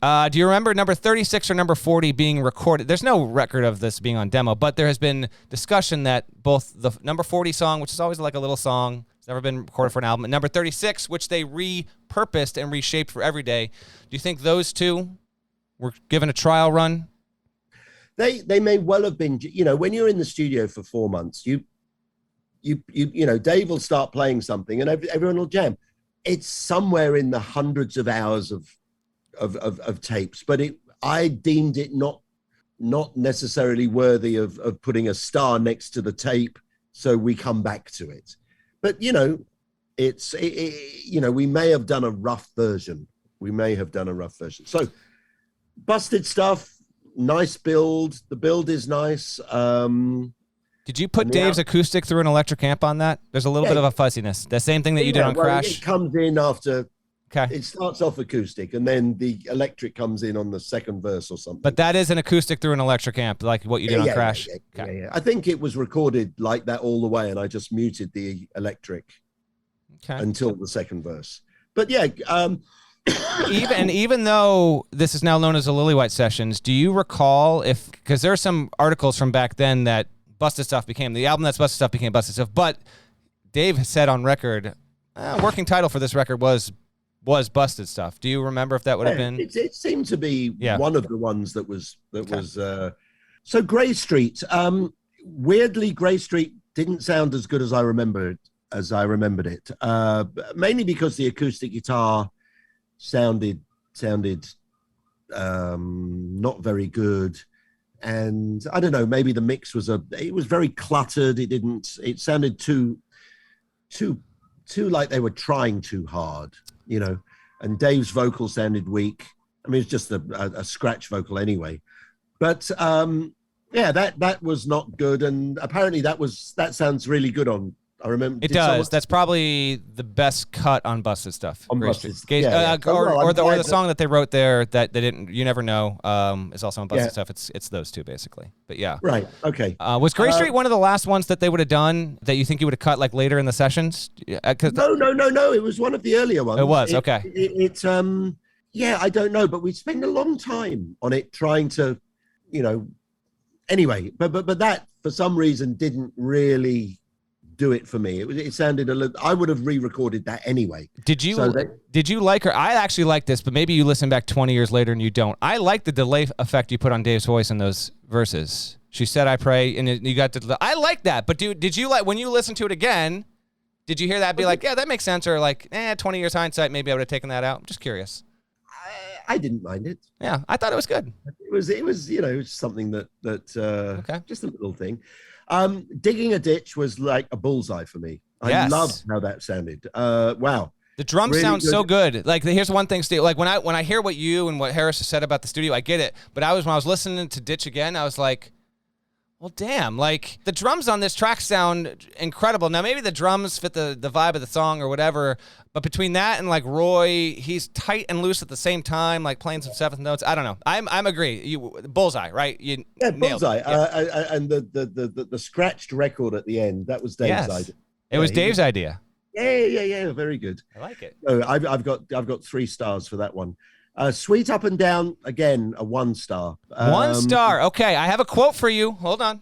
Do you remember number 36 or number 40 being recorded? There's no record of this being on demo, but there has been discussion that both the number 40 song, which is always like a little song, it's never been recorded for an album, and number 36, which they repurposed and reshaped for Everyday. Do you think those two were given a trial run? They may well have been. You know, when you're in the studio for 4 months, you know, Dave will start playing something and everyone will jam. It's somewhere in the hundreds of hours of tapes, but I deemed it not necessarily worthy of putting a star next to the tape, so we come back to it. But you know, you know, we may have done a rough version. So busted stuff, nice build. The build is nice. Did you put Dave's acoustic through an electric amp on that? There's a little bit of a fuzziness. The same thing that you did on Crash. It comes in after. Okay. It starts off acoustic, and then the electric comes in on the second verse or something. But that is an acoustic through an electric amp, like what you did on Crash. Yeah. I think it was recorded like that all the way, and I just muted the electric until the second verse. But yeah. Even though this is now known as the Lillywhite Sessions, do you recall because there are some articles from back then that Busted Stuff became, the album that's Busted Stuff became Busted Stuff, but Dave said on record, working title for this record was Busted Stuff. Do you remember if that would have been? It seemed to be one of the ones that was. So Grey Street. Weirdly, Grey Street didn't sound as good as I remembered it. Mainly because the acoustic guitar sounded not very good, and I don't know. Maybe the mix was very cluttered. It sounded too like they were trying too hard. You know, and Dave's vocal sounded weak. I mean, it's just a scratch vocal anyway. But that was not good. And apparently that sounds really good on. I remember it does. That's probably the best cut on Busted Stuff. On Busted, or the song that they wrote there that they didn't. You never know. Is also on Busted Stuff. It's those two basically. But yeah. Right. Okay. Was Grey Street one of the last ones that they would have done that you think you would have cut like later in the sessions? No. It was one of the earlier ones. It was okay. I don't know, but we spent a long time on it trying to, you know. Anyway, but that for some reason didn't really do it for me. It sounded a little. I would have re-recorded that anyway. Did you like her? I actually like this, but maybe you listen back 20 years later and you don't. I like the delay effect you put on Dave's voice in those verses. She said, "I pray," and you got the. I like that, but did you like when you listen to it again? Did you hear that? Be like, yeah, that makes sense, or like, 20 years hindsight, maybe I would have taken that out. I'm just curious. I didn't mind it. Yeah, I thought it was good. It was something that just a little thing. Digging a Ditch was like a bullseye for me. I loved how that sounded. Wow. The drums Really sound good. so good. Like, here's one thing, Steve. Like, when I hear what you and what Harris has said about the studio, I get it. But when I was listening to Ditch again, I was like, well, damn. Like, the drums on this track sound incredible. Now, maybe the drums fit the vibe of the song or whatever. But between that and, like, Roy, he's tight and loose at the same time, like playing some seventh notes. I don't know. I'm agree. Bullseye, right? You nailed Bullseye. it. Yeah. And the scratched record at the end, that was Dave's idea. It was Yeah, Dave's idea. Yeah. Very good. I like it. So I've got 3 stars for that one. Sweet Up and Down, again, a 1 star. 1 star. Okay, I have a quote for you. Hold on.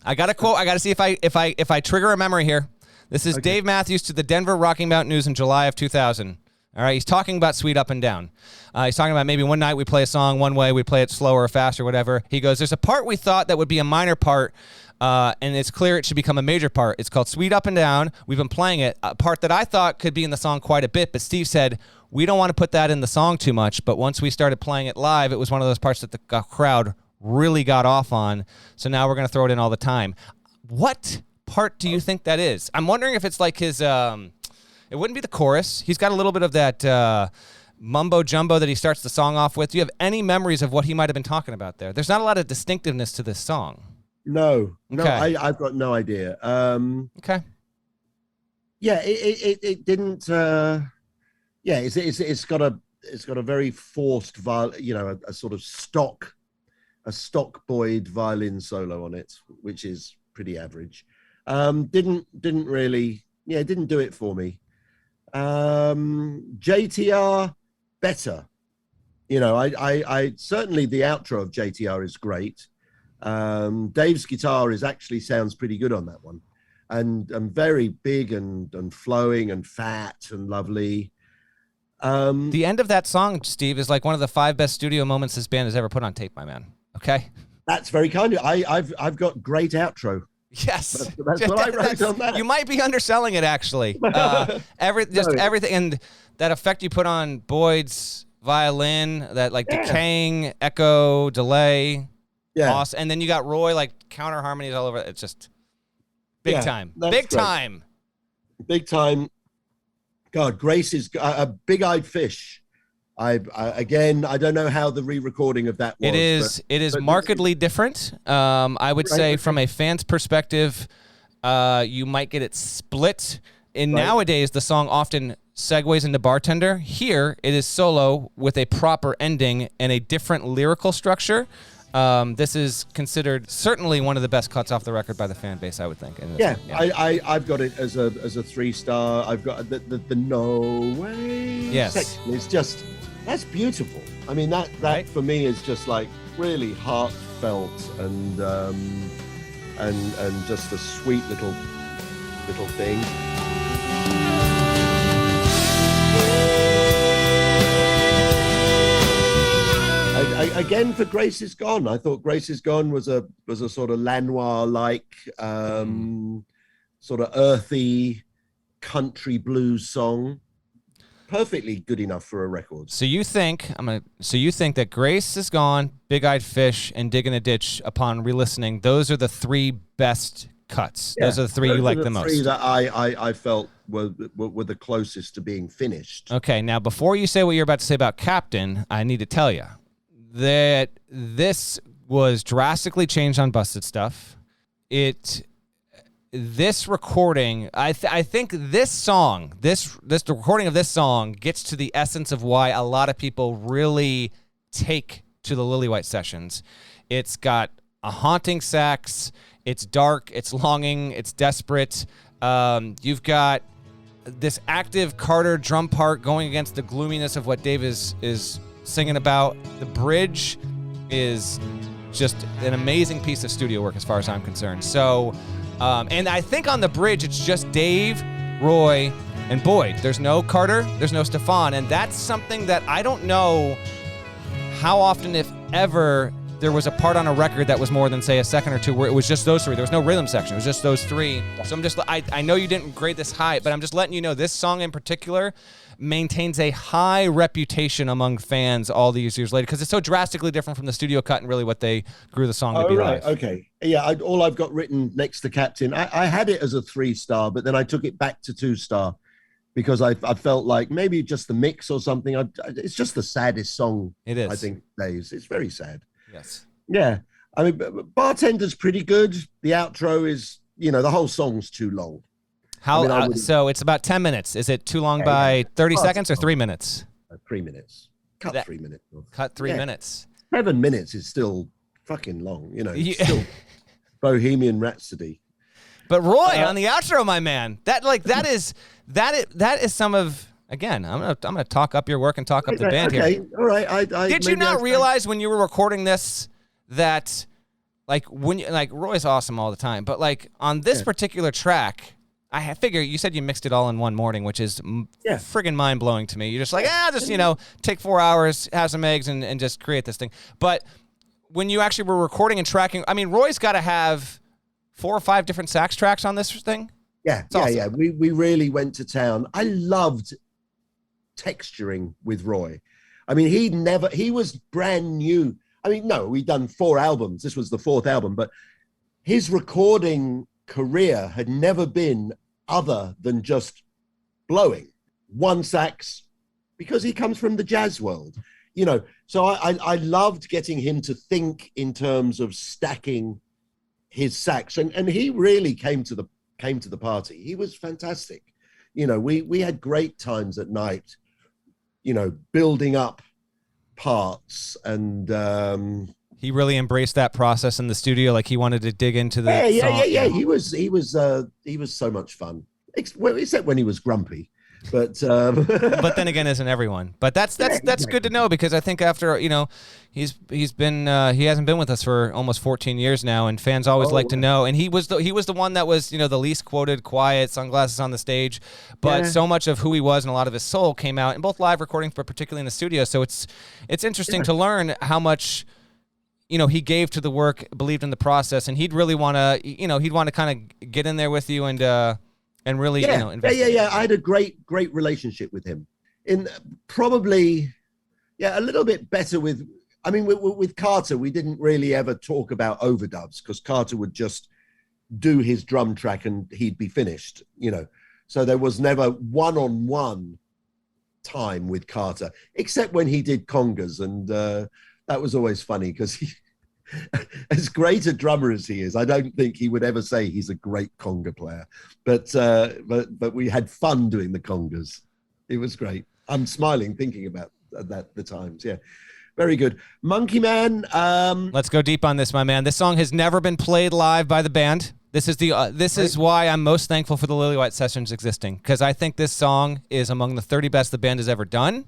I got a quote. I got to see if I trigger a memory here. This is Dave Matthews to the Denver Rocky Mountain News in July of 2000. All right, he's talking about Sweet Up and Down. He's talking about maybe one night we play a song one way, we play it slower or faster, whatever. He goes, there's a part we thought that would be a minor part, and it's clear it should become a major part. It's called Sweet Up and Down. We've been playing it, a part that I thought could be in the song quite a bit, but Steve said, we don't want to put that in the song too much, but once we started playing it live, it was one of those parts that the crowd really got off on, so now we're going to throw it in all the time. What part do you think that is? I'm wondering if it's like his, it wouldn't be the chorus. He's got a little bit of that mumbo jumbo that he starts the song off with. Do you have any memories of what he might have been talking about there? There's not a lot of distinctiveness to this song. No, Okay. I've got no idea. Okay. Yeah, it didn't. It's got a very forced a sort of stock Boyd violin solo on it, which is pretty average. Didn't really, didn't do it for me. JTR, better. I certainly, the outro of JTR is great. Dave's guitar actually sounds pretty good on that one, and very big and flowing and fat and lovely. The end of that song, Steve, is like one of the 5 best studio moments this band has ever put on tape, my man. Okay. That's very kind of. I've got great outro. Yes, that's what I wrote on that. You might be underselling it, actually. Everything, and that effect you put on Boyd's violin, that like decaying echo delay, awesome. And then you got Roy like counter harmonies all over. It's just big time, big time. God, Grace is a big-eyed fish. I don't know how the re-recording of that was. It is markedly different. I would say from a fan's perspective, you might get it split. Nowadays, the song often segues into Bartender. Here, it is solo with a proper ending and a different lyrical structure. This is considered certainly one of the best cuts off the record by the fan base, I would think. I've got it as a 3-star. I've got the No Way. Yes, section. It's just. That's beautiful. I mean, that right? For me is just like really heartfelt and just a sweet little thing. Again, for Grace Is Gone, I thought Grace Is Gone was a sort of Lanois-like, sort of earthy country blues song. Perfectly good enough for a record. So you think that Grace Is Gone, Big-Eyed Fish, and Dig in a Ditch, upon re-listening, those are the 3 best cuts. Those are the 3 you like the most. 3 that I felt were the closest to being finished. Okay, now before you say what you're about to say about Captain, I need to tell you that this was drastically changed on Busted Stuff. This recording, I think this song, this recording of this song gets to the essence of why a lot of people really take to the Lillywhite Sessions. It's got a haunting sax, it's dark, it's longing, it's desperate. You've got this active Carter drum part going against the gloominess of what Dave is singing about. The bridge is just an amazing piece of studio work as far as I'm concerned. So, and I think on the bridge, it's just Dave, Roy, and Boyd. There's no Carter, there's no Stefan, and that's something that I don't know how often, if ever, there was a part on a record that was more than, say, a second or two where it was just those 3. There was no rhythm section. It was just those 3. So I know you didn't grade this high, but I'm just letting you know this song in particular maintains a high reputation among fans all these years later because it's so drastically different from the studio cut and really what they grew the song to be like. Okay. Yeah, all I've got written next to Captain, I had it as a 3-star, but then I took it back to 2-star because I felt like maybe just the mix or something. It's just the saddest song. It is. I think days. It's very sad. Yes. Yeah. I mean, Bartender's pretty good. The outro is, the whole song's too long. So it's about 10 minutes. Is it too long by 30 seconds or 3 minutes? 3 minutes. Cut 3 minutes. Cut 3 minutes. 7 minutes is still fucking long. It's still Bohemian Rhapsody. But Roy on the outro, my man, that is some of. Again, I'm gonna talk up your work and talk up the band here. All right. Did you not realize when you were recording this that, like, Roy's awesome all the time, but like on this particular track, I figure you said you mixed it all in one morning, which is friggin' mind blowing to me. You're just like, take 4 hours, have some eggs, and just create this thing. But when you actually were recording and tracking, I mean, Roy's got to have 4 or 5 different sax tracks on this thing. Yeah, awesome. We really went to town. I loved texturing with Roy. I mean, he was brand new. I mean, no, we'd done 4 albums. This was the 4th album, but his recording career had never been other than just blowing one sax, because he comes from the jazz world, So I loved getting him to think in terms of stacking his sax, and he really came to the party. He was fantastic. We had great times at night, building up parts, and he really embraced that process in the studio. Like he wanted to dig into the song. He was so much fun. Well, except when he was grumpy. But then again, isn't everyone? But that's good to know, because I think after he hasn't been with us for almost 14 years now, and fans always like to know. And he was the one that was the least quoted, quiet, sunglasses on the stage, but so much of who he was and a lot of his soul came out in both live recordings, but particularly in the studio. So it's interesting to learn how much he gave to the work, believed in the process, and he'd really want to kind of get in there with you and really, invest. I had a great relationship with him. In probably, a little bit better with. I mean, with Carter, we didn't really ever talk about overdubs, because Carter would just do his drum track and he'd be finished. So there was never one-on-one time with Carter, except when he did congas, and that was always funny, because he. As great a drummer as he is, I don't think he would ever say he's a great conga player. But we had fun doing the congas. It was great. I'm smiling thinking about that, the times. Yeah, very good. Monkey Man. Let's go deep on this, my man. This song has never been played live by the band. This is why I'm most thankful for the Lillywhite Sessions existing, because I think this song is among the 30 best the band has ever done,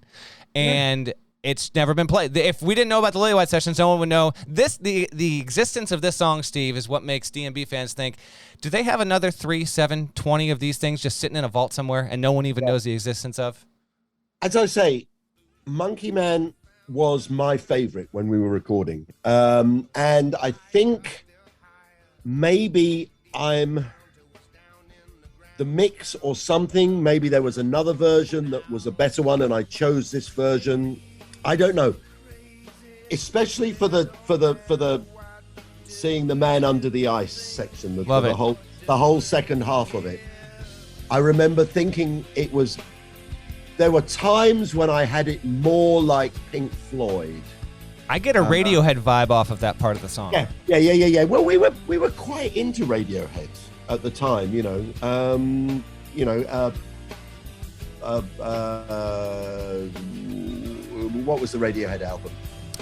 and it's never been played. If we didn't know about the Lillywhite Sessions, no one would know. The existence of this song, Steve, is what makes DMB fans think, do they have another 3, 7, 20 of these things just sitting in a vault somewhere and no one even knows the existence of? As I say, Monkey Man was my favorite when we were recording. And I think maybe I'm the mix or something. Maybe there was another version that was a better one and I chose this version. I don't know, especially for the seeing the Man Under the Ice section, the whole second half of it. I remember thinking there were times when I had it more like Pink Floyd. I get a Radiohead vibe off of that part of the song. Yeah. Well, we were quite into Radiohead at the time, what was the Radiohead album?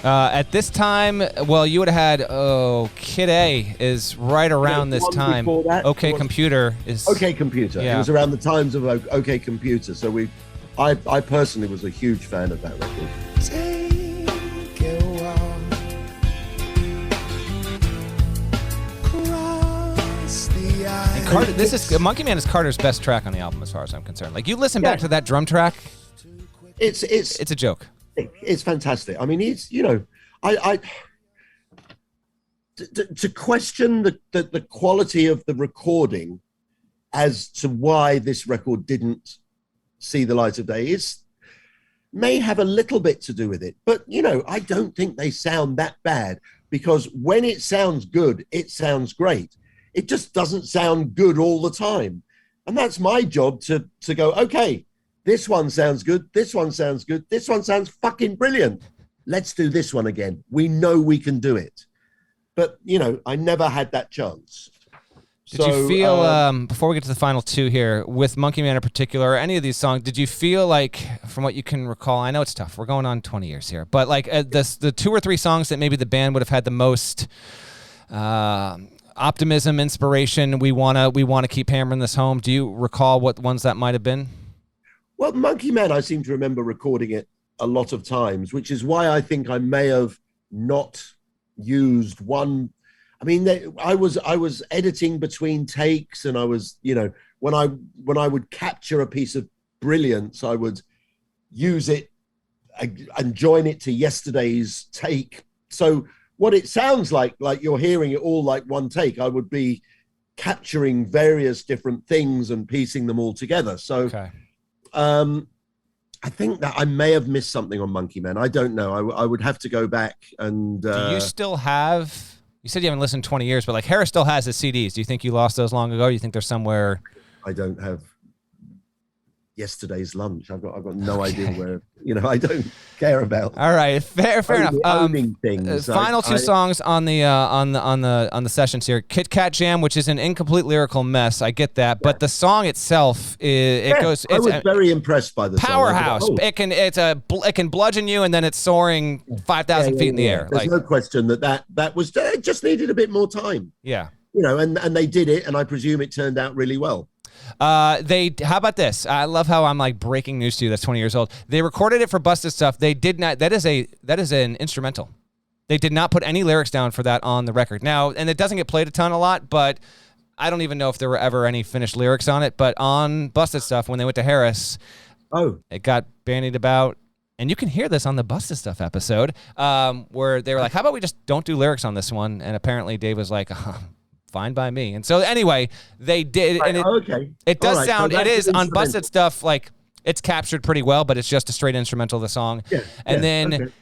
At this time, well, you would have had Kid A is right around this time. OK Computer is OK Computer. Yeah. It was around the times of OK Computer. So I personally was a huge fan of that record. Take a walk across the ice. Monkey Man is Carter's best track on the album, as far as I'm concerned. Like, you listen back to that drum track, it's a joke. It's fantastic. I mean, he's, to question the quality of the recording as to why this record didn't see the light of day may have a little bit to do with it. But, I don't think they sound that bad, because when it sounds good, it sounds great. It just doesn't sound good all the time. And that's my job to go, okay, This one sounds good. This one sounds good. This one sounds fucking brilliant. Let's do this one again. We know we can do it. But, you know, I never had that chance. Did you feel, before we get to the final two here, with Monkey Man in particular, or any of these songs, did you feel like, from what you can recall, I know it's tough, we're going on 20 years here, but like the 2 or 3 songs that maybe the band would have had the most optimism, inspiration, we wanna keep hammering this home, do you recall what ones that might have been? Well, Monkey Man, I seem to remember recording it a lot of times, which is why I think I may have not used one. I mean, I was editing between takes, and I was, you know, when I would capture a piece of brilliance, I would use it and join it to yesterday's take. So what it sounds like you're hearing it all like one take, I would be capturing various different things and piecing them all together. So, okay. I think that I may have missed something on Monkey Man. I don't know. I would have to go back and. Do you still have? You said you haven't listened in 20 years, but like Harris still has his CDs. Do you think you lost those long ago? Do you think they're somewhere? I don't have yesterday's lunch. I've got no idea where. You know, I don't care about. All right, fair enough. Owning things. Final two songs on the sessions here. Kit Kat Jam, which is an incomplete lyrical mess. I get that, but the song itself goes. I was very impressed by the powerhouse. Song. It can bludgeon you, and then it's soaring 5,000 feet in the air. There's no question that was it just needed a bit more time. Yeah. You know, and they did it, and I presume it turned out really well. How about this? I love how I'm like breaking news to you that's 20 years old. They recorded it for Busted Stuff. They did not, that is an instrumental. They did not put any lyrics down for that on the record. Now, and it doesn't get played a lot, but I don't even know if there were ever any finished lyrics on it, but on Busted Stuff, when they went to Harris, it got bandied about. And you can hear this on the Busted Stuff episode, where they were like, how about we just don't do lyrics on this one? And apparently Dave was like, fine by me. And so anyway, they did. And it does sound, it is on Busted Stuff, like it's captured pretty well, but it's just a straight instrumental of the song. Yeah, and then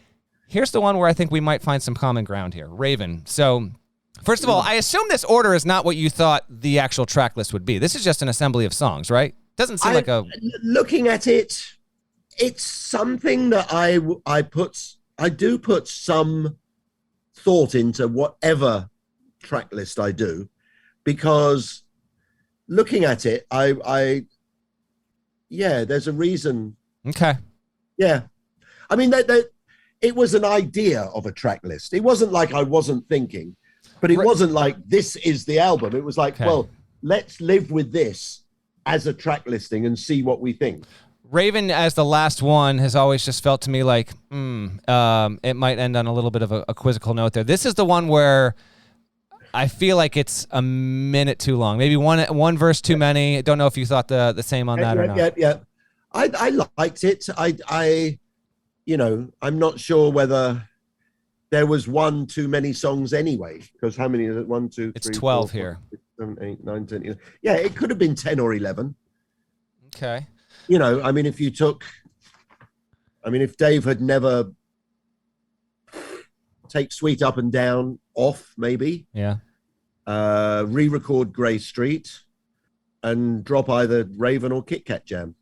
here's the one where I think we might find some common ground here. Raven. So first of all, I assume this order is not what you thought the actual track list would be. This is just an assembly of songs, right? Doesn't seem like a... Looking at it, it's something that I do put some thought into whatever track list I do, because looking at it, there's a reason. Okay. Yeah. I mean, it was an idea of a track list. It wasn't like I wasn't thinking, but it wasn't like this is the album. It was like, well, let's live with this as a track listing and see what we think. Raven as the last one has always just felt to me like, it might end on a little bit of a quizzical note there. This is the one where I feel like it's a minute too long. Maybe one verse too many. I don't know if you thought the same on that or not. Yeah. I liked it. I'm not sure whether there was one too many songs anyway, because how many is it? 1, 2, 3, it's 12 4, here. 5, 6, 7, 8, 9, 10, 11. Yeah, it could have been 10 or 11. Okay. You know, I mean, if Dave had never take Sweet Up and Down off, maybe. Yeah. Re-record Grey Street and drop either Raven or Kit Kat Jam.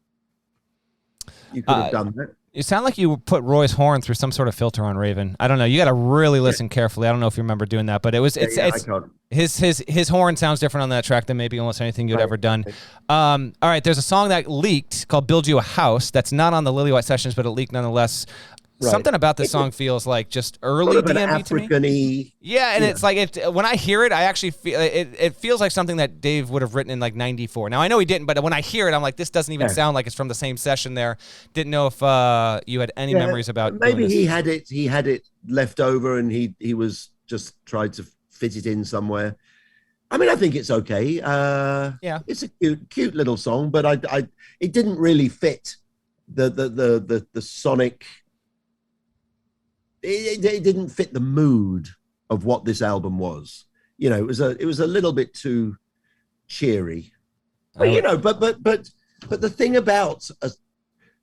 You could have done that. You sound like you put Roy's horn through some sort of filter on Raven. I don't know. You got to really listen carefully. I don't know if you remember doing that, but his horn sounds different on that track than maybe almost anything you'd ever done. All right, there's a song that leaked called "Build You a House." That's not on the Lillywhite Sessions, but it leaked nonetheless. Right. Something about this song feels like just early DMV to me. Yeah, and it's like when I hear it, I actually feel it feels like something that Dave would have written in like '94. Now I know he didn't, but when I hear it, I'm like, this doesn't even sound like it's from the same session. There, didn't know if you had any memories about. Maybe he had it left over, and he was just tried to fit it in somewhere. I mean, I think it's okay. It's a cute little song, but it didn't really fit the sonic. It didn't fit the mood of what this album was. You know, it was a little bit too cheery. But but the thing about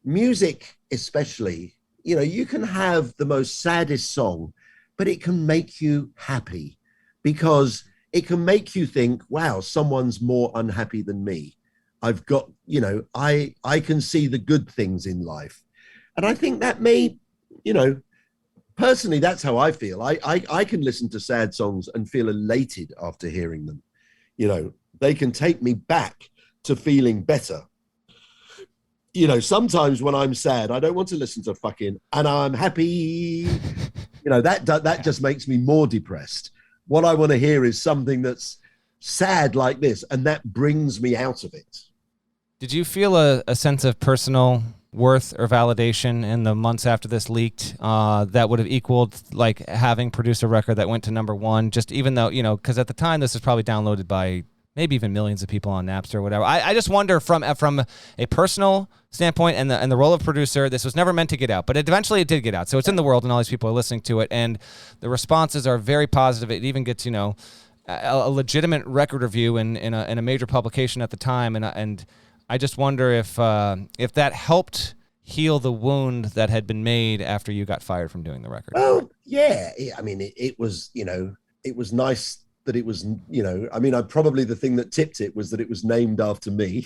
music, especially, you know, you can have the most saddest song, but it can make you happy because it can make you think, wow, someone's more unhappy than me. I've got, you know, I can see the good things in life. And I think that may, you know, personally, that's how I feel. I can listen to sad songs and feel elated after hearing them. You know, they can take me back to feeling better. You know, sometimes when I'm sad, I don't want to listen to fucking "and I'm happy." You know, that just makes me more depressed. What I want to hear is something that's sad like this, and that brings me out of it. Did you feel a sense of personal worth or validation in the months after this leaked that would have equaled like having produced a record that went to #1, just even though, you know, because at the time this is probably downloaded by maybe even millions of people on Napster or whatever. I just wonder from a personal standpoint and the role of producer, this was never meant to get out, but eventually it did get out. So it's in the world and all these people are listening to it, and the responses are very positive. It even gets, you know, a legitimate record review in a major publication at the time, and I just wonder if that helped heal the wound that had been made after you got fired from doing the record. Well, yeah. I mean, it was, you know, it was nice that it was, you know, I mean, probably the thing that tipped it was that it was named after me.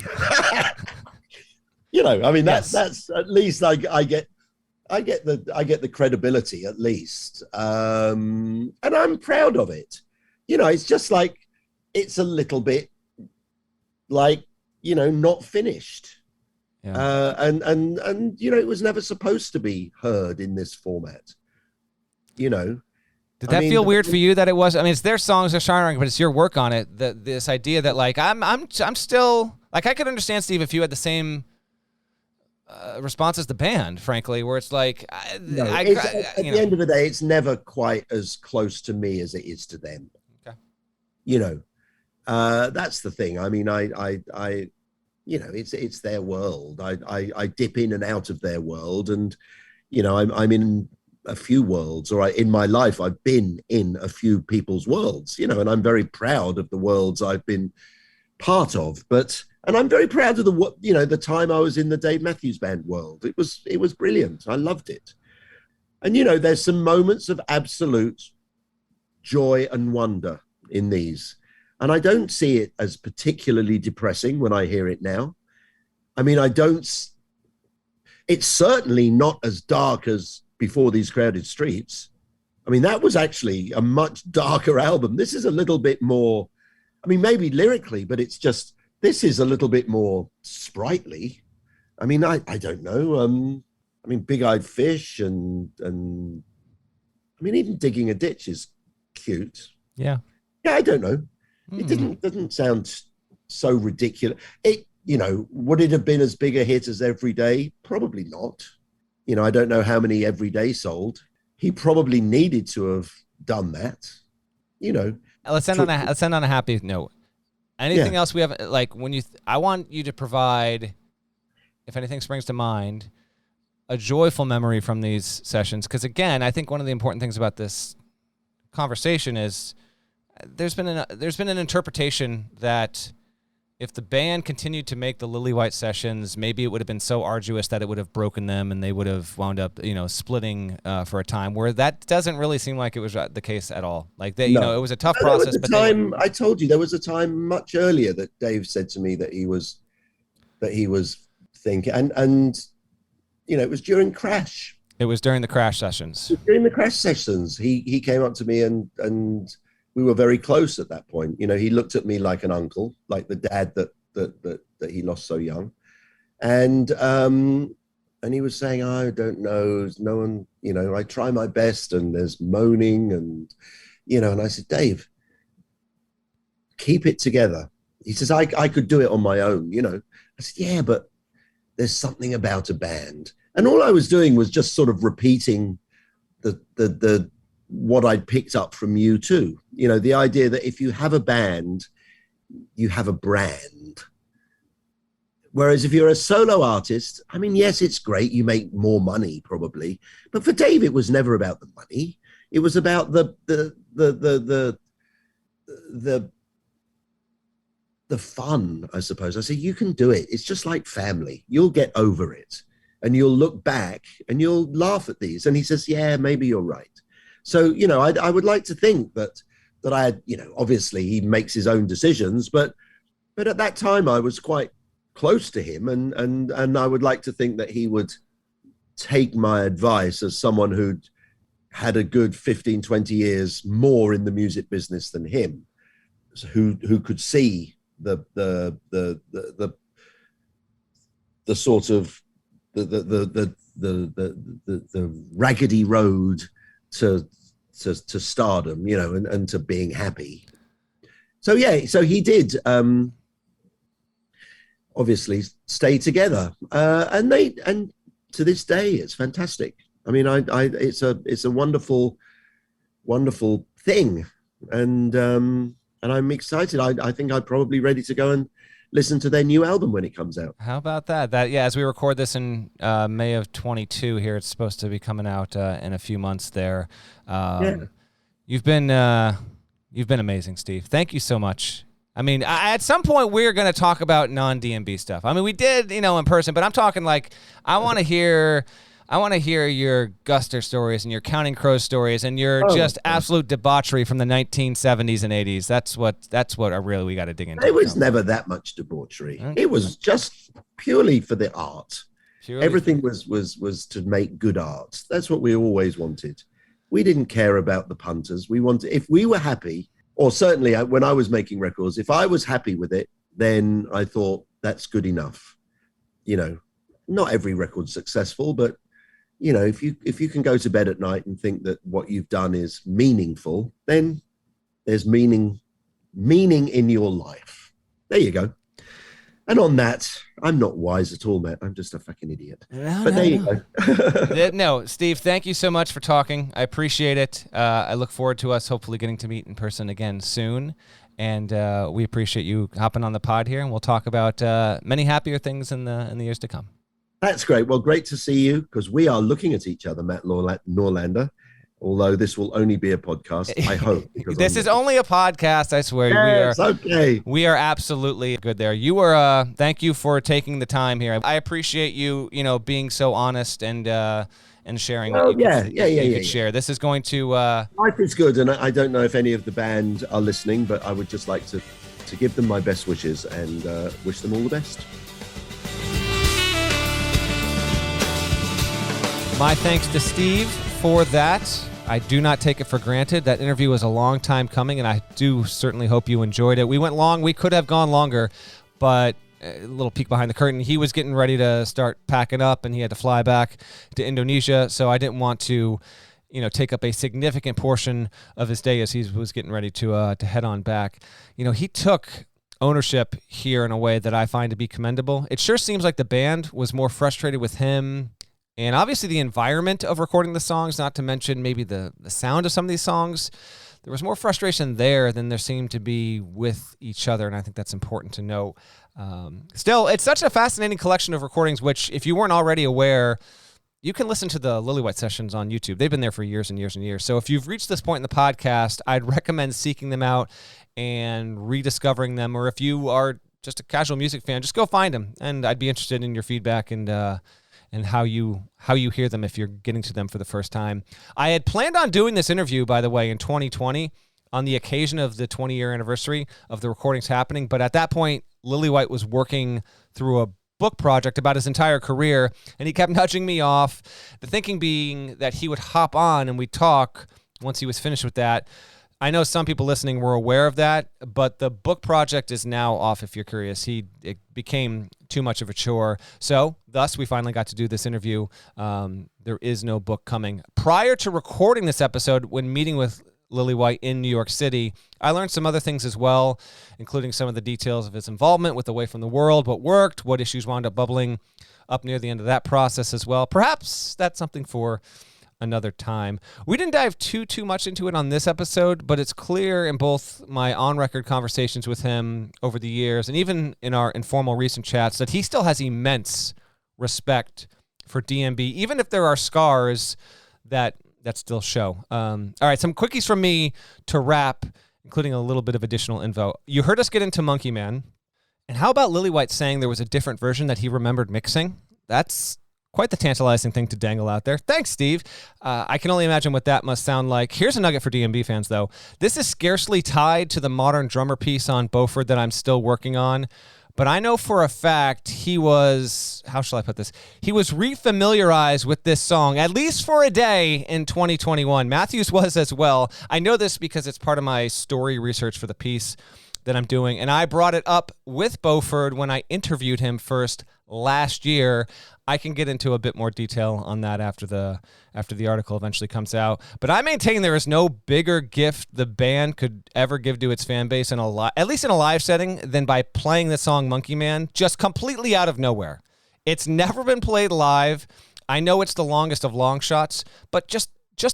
You know, I mean, that's at least I get the credibility at least, and I'm proud of it. You know, it's just like it's a little bit like, you know, not finished. Yeah. And you know, it was never supposed to be heard in this format. You know, did that feel weird for you that it was? I mean, it's their songs, they're songwriting, but it's your work on it. This idea that like I'm still like, I could understand, Steve, if you had the same response as the band, frankly, where it's like at the end of the day, it's never quite as close to me as it is to them. Okay. You know, that's the thing. I mean, I you know, it's their world. I dip in and out of their world, and you know, I'm in a few worlds, or in my life I've been in a few people's worlds, you know, and I'm very proud of the worlds I've been part of. And I'm very proud of the time I was in the Dave Matthews Band world. It was brilliant. I loved it. And you know, there's some moments of absolute joy and wonder in these. And I don't see it as particularly depressing when I hear it now. I mean, it's certainly not as dark as Before These Crowded Streets. I mean, that was actually a much darker album. This is a little bit more, I mean, maybe lyrically, but this is a little bit more sprightly. I mean, I don't know. I mean, Big Eyed Fish and I mean, even Digging a Ditch is cute. Yeah. Yeah, I don't know. It doesn't sound so ridiculous. You know, would it have been as big a hit as Every Day? Probably not. You know, I don't know how many Every Day sold. He probably needed to have done that. You know. Let's end on a happy note. Anything else we have, like I want you to provide, if anything springs to mind, a joyful memory from these sessions. Because again, I think one of the important things about this conversation is there's been an interpretation that if the band continued to make the Lillywhite Sessions, maybe it would have been so arduous that it would have broken them and they would have wound up, you know, splitting for a time, where that doesn't really seem like it was the case at all. Like you know, it was a tough process. I told you there was a time much earlier that Dave said to me that he was thinking, and you know, it was during Crash. It was during the Crash sessions. During the Crash sessions, he came up to me and we were very close at that point. You know, he looked at me like an uncle, like the dad that he lost so young. And he was saying, I don't know, no one, you know, I try my best and there's moaning and, you know, and I said, Dave, keep it together. He says, I could do it on my own, you know. I said, yeah, but there's something about a band. And all I was doing was just sort of repeating the what I'd picked up from you too. You know, the idea that if you have a band, you have a brand. Whereas if you're a solo artist, I mean, yes, it's great. You make more money probably, but for Dave, it was never about the money. It was about the fun, I suppose. I said, you can do it. It's just like family. You'll get over it and you'll look back and you'll laugh at these. And he says, yeah, maybe you're right. So, you know, I would like to think that I had, you know, obviously he makes his own decisions, but at that time I was quite close to him, and I would like to think that he would take my advice as someone who'd had a good 15, 20 years more in the music business than him, who could see the sort of the raggedy road to stardom, you know, and to being happy. So yeah, so he did obviously stay together, and to this day it's fantastic. I mean, it's a wonderful thing, and I'm excited. I think I'm probably ready to go and listen to their new album when it comes out. How about that? Yeah, as we record this in May of 22 here, it's supposed to be coming out in a few months there. Yeah. You've been amazing, Steve. Thank you so much. I mean, at some point we're going to talk about non-DMB stuff. I mean, we did, you know, in person, but I'm talking like I want to hear your Guster stories and your Counting Crows stories and your just absolute debauchery from the 1970s and 80s. That's what we got to dig into. It was never that much debauchery. Okay. It was just purely for the art. Purely Everything was to make good art. That's what we always wanted. We didn't care about the punters. We wanted, if we were happy, or certainly when I was making records, if I was happy with it, then I thought that's good enough. You know, not every record's successful, but you know, if you can go to bed at night and think that what you've done is meaningful, then there's meaning in your life. There you go. And on that, I'm not wise at all, Matt. I'm just a fucking idiot. You go. No, Steve, thank you so much for talking. I appreciate it. I look forward to us hopefully getting to meet in person again soon. And we appreciate you hopping on the pod here, and we'll talk about many happier things in the years to come. That's great. Well, great to see you, because we are looking at each other, Matt Norlander, although this will only be a podcast, I hope. This is only a podcast, I swear. Yes, okay. We are absolutely good there. You were, thank you for taking the time here. I appreciate you, being so honest and sharing what you could share. This is going to... Life is good, and I don't know if any of the band are listening, but I would just like to give them my best wishes and wish them all the best. My thanks to Steve for that. I do not take it for granted. That interview was a long time coming, and I do certainly hope you enjoyed it. We went long. We could have gone longer, but a little peek behind the curtain. He was getting ready to start packing up, and he had to fly back to Indonesia, so I didn't want to, take up a significant portion of his day as he was getting ready to head on back. He took ownership here in a way that I find to be commendable. It sure seems like the band was more frustrated with him, and obviously the environment of recording the songs, not to mention maybe the sound of some of these songs. There was more frustration there than there seemed to be with each other, and I think that's important to note. Still, it's such a fascinating collection of recordings, which, if you weren't already aware, you can listen to the Lillywhite Sessions on YouTube. They've been there for years and years and years. So if you've reached this point in the podcast, I'd recommend seeking them out and rediscovering them. Or if you are just a casual music fan, just go find them, and I'd be interested in your feedback and how you hear them if you're getting to them for the first time. I had planned on doing this interview, by the way, in 2020 on the occasion of the 20-year anniversary of the recordings happening, but at that point, Lillywhite was working through a book project about his entire career, and he kept nudging me off, the thinking being that he would hop on and we'd talk once he was finished with that. I know some people listening were aware of that, but the book project is now off if you're curious. It became too much of a chore. So, thus, we finally got to do this interview. There is no book coming. Prior to recording this episode, when meeting with Lillywhite in New York City, I learned some other things as well, including some of the details of his involvement with Away from the World, what worked, what issues wound up bubbling up near the end of that process as well. Perhaps that's something for another time. We didn't dive too much into it on this episode, but it's clear in both my on-record conversations with him over the years and even in our informal recent chats that he still has immense respect for DMB, even if there are scars that still show. All right, some quickies from me to wrap, including a little bit of additional info. You heard us get into Monkey Man, and how about Lillywhite saying there was a different version that he remembered mixing? That's quite the tantalizing thing to dangle out there. Thanks, Steve. I can only imagine what that must sound like. Here's a nugget for DMB fans, though. This is scarcely tied to the modern drummer piece on Beaufort that I'm still working on, but I know for a fact he was, how shall I put this? He was refamiliarized with this song, at least for a day in 2021. Matthews was as well. I know this because it's part of my story research for the piece that I'm doing, and I brought it up with Beauford when I interviewed him first last year. I can get into a bit more detail on that after the article eventually comes out. But I maintain there is no bigger gift the band could ever give to its fan base at least in a live setting, than by playing the song Monkey Man just completely out of nowhere. It's never been played live. I know it's the longest of long shots, but just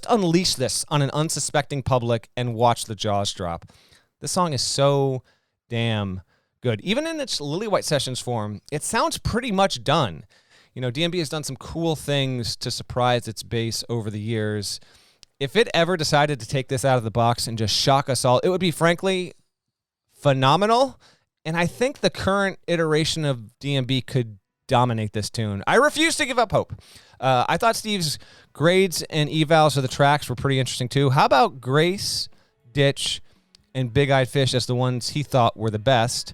unleash this on an unsuspecting public and watch the jaws drop. This song is so damn good. Even in its Lillywhite Sessions form, it sounds pretty much done. You know, DMB has done some cool things to surprise its base over the years. If it ever decided to take this out of the box and just shock us all, it would be, frankly, phenomenal. And I think the current iteration of DMB could dominate this tune. I refuse to give up hope. I thought Steve's grades and evals of the tracks were pretty interesting, too. How about Grace, Ditch, and Big Eyed Fish as the ones he thought were the best?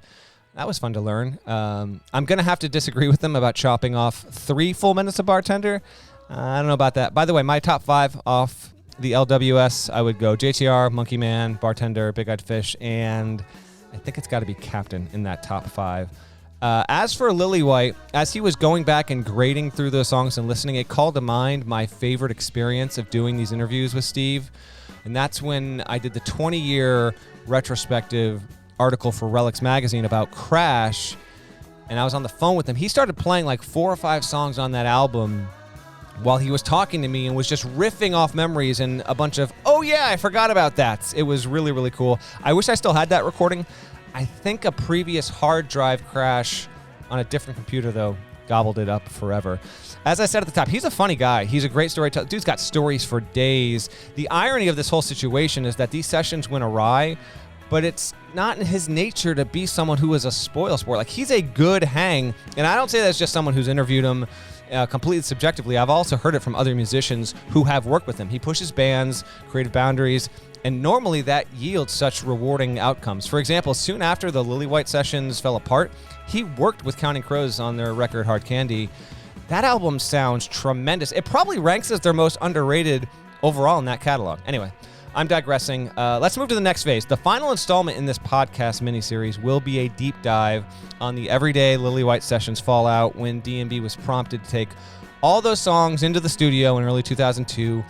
That was fun to learn. I'm going to have to disagree with them about chopping off 3 full minutes of Bartender. I don't know about that. By the way, my top 5 off the LWS, I would go JTR, Monkey Man, Bartender, Big Eyed Fish, and I think it's got to be Captain in that top 5. As for Lillywhite, as he was going back and grading through those songs and listening, it called to mind my favorite experience of doing these interviews with Steve. And that's when I did the 20-year retrospective article for Relics magazine about Crash, and I was on the phone with him. He started playing like 4 or 5 songs on that album while he was talking to me and was just riffing off memories and a bunch of, oh yeah, I forgot about that. It was really, really cool. I wish I still had that recording. I think a previous hard drive crash on a different computer, though, gobbled it up forever. As I said at the top, he's a funny guy. He's a great storyteller. Dude's got stories for days. The irony of this whole situation is that these sessions went awry, but it's not in his nature to be someone who is a spoil sport. Like, he's a good hang, and I don't say that's just someone who's interviewed him completely subjectively. I've also heard it from other musicians who have worked with him. He pushes bands, creative boundaries, and normally that yields such rewarding outcomes. For example, soon after the Lillywhite Sessions fell apart, he worked with Counting Crows on their record Hard Candy. That album sounds tremendous. It probably ranks as their most underrated overall in that catalog. Anyway, I'm digressing. Let's move to the next phase. The final installment in this podcast miniseries will be a deep dive on the everyday Lillywhite Sessions fallout when DMB was prompted to take all those songs into the studio in early 2002,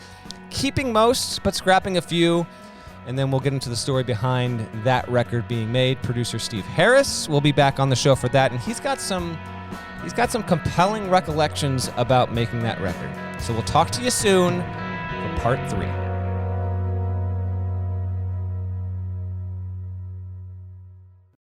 keeping most but scrapping a few. And then we'll get into the story behind that record being made. Producer Steve Harris will be back on the show for that, and he's got some compelling recollections about making that record. So we'll talk to you soon for part 3.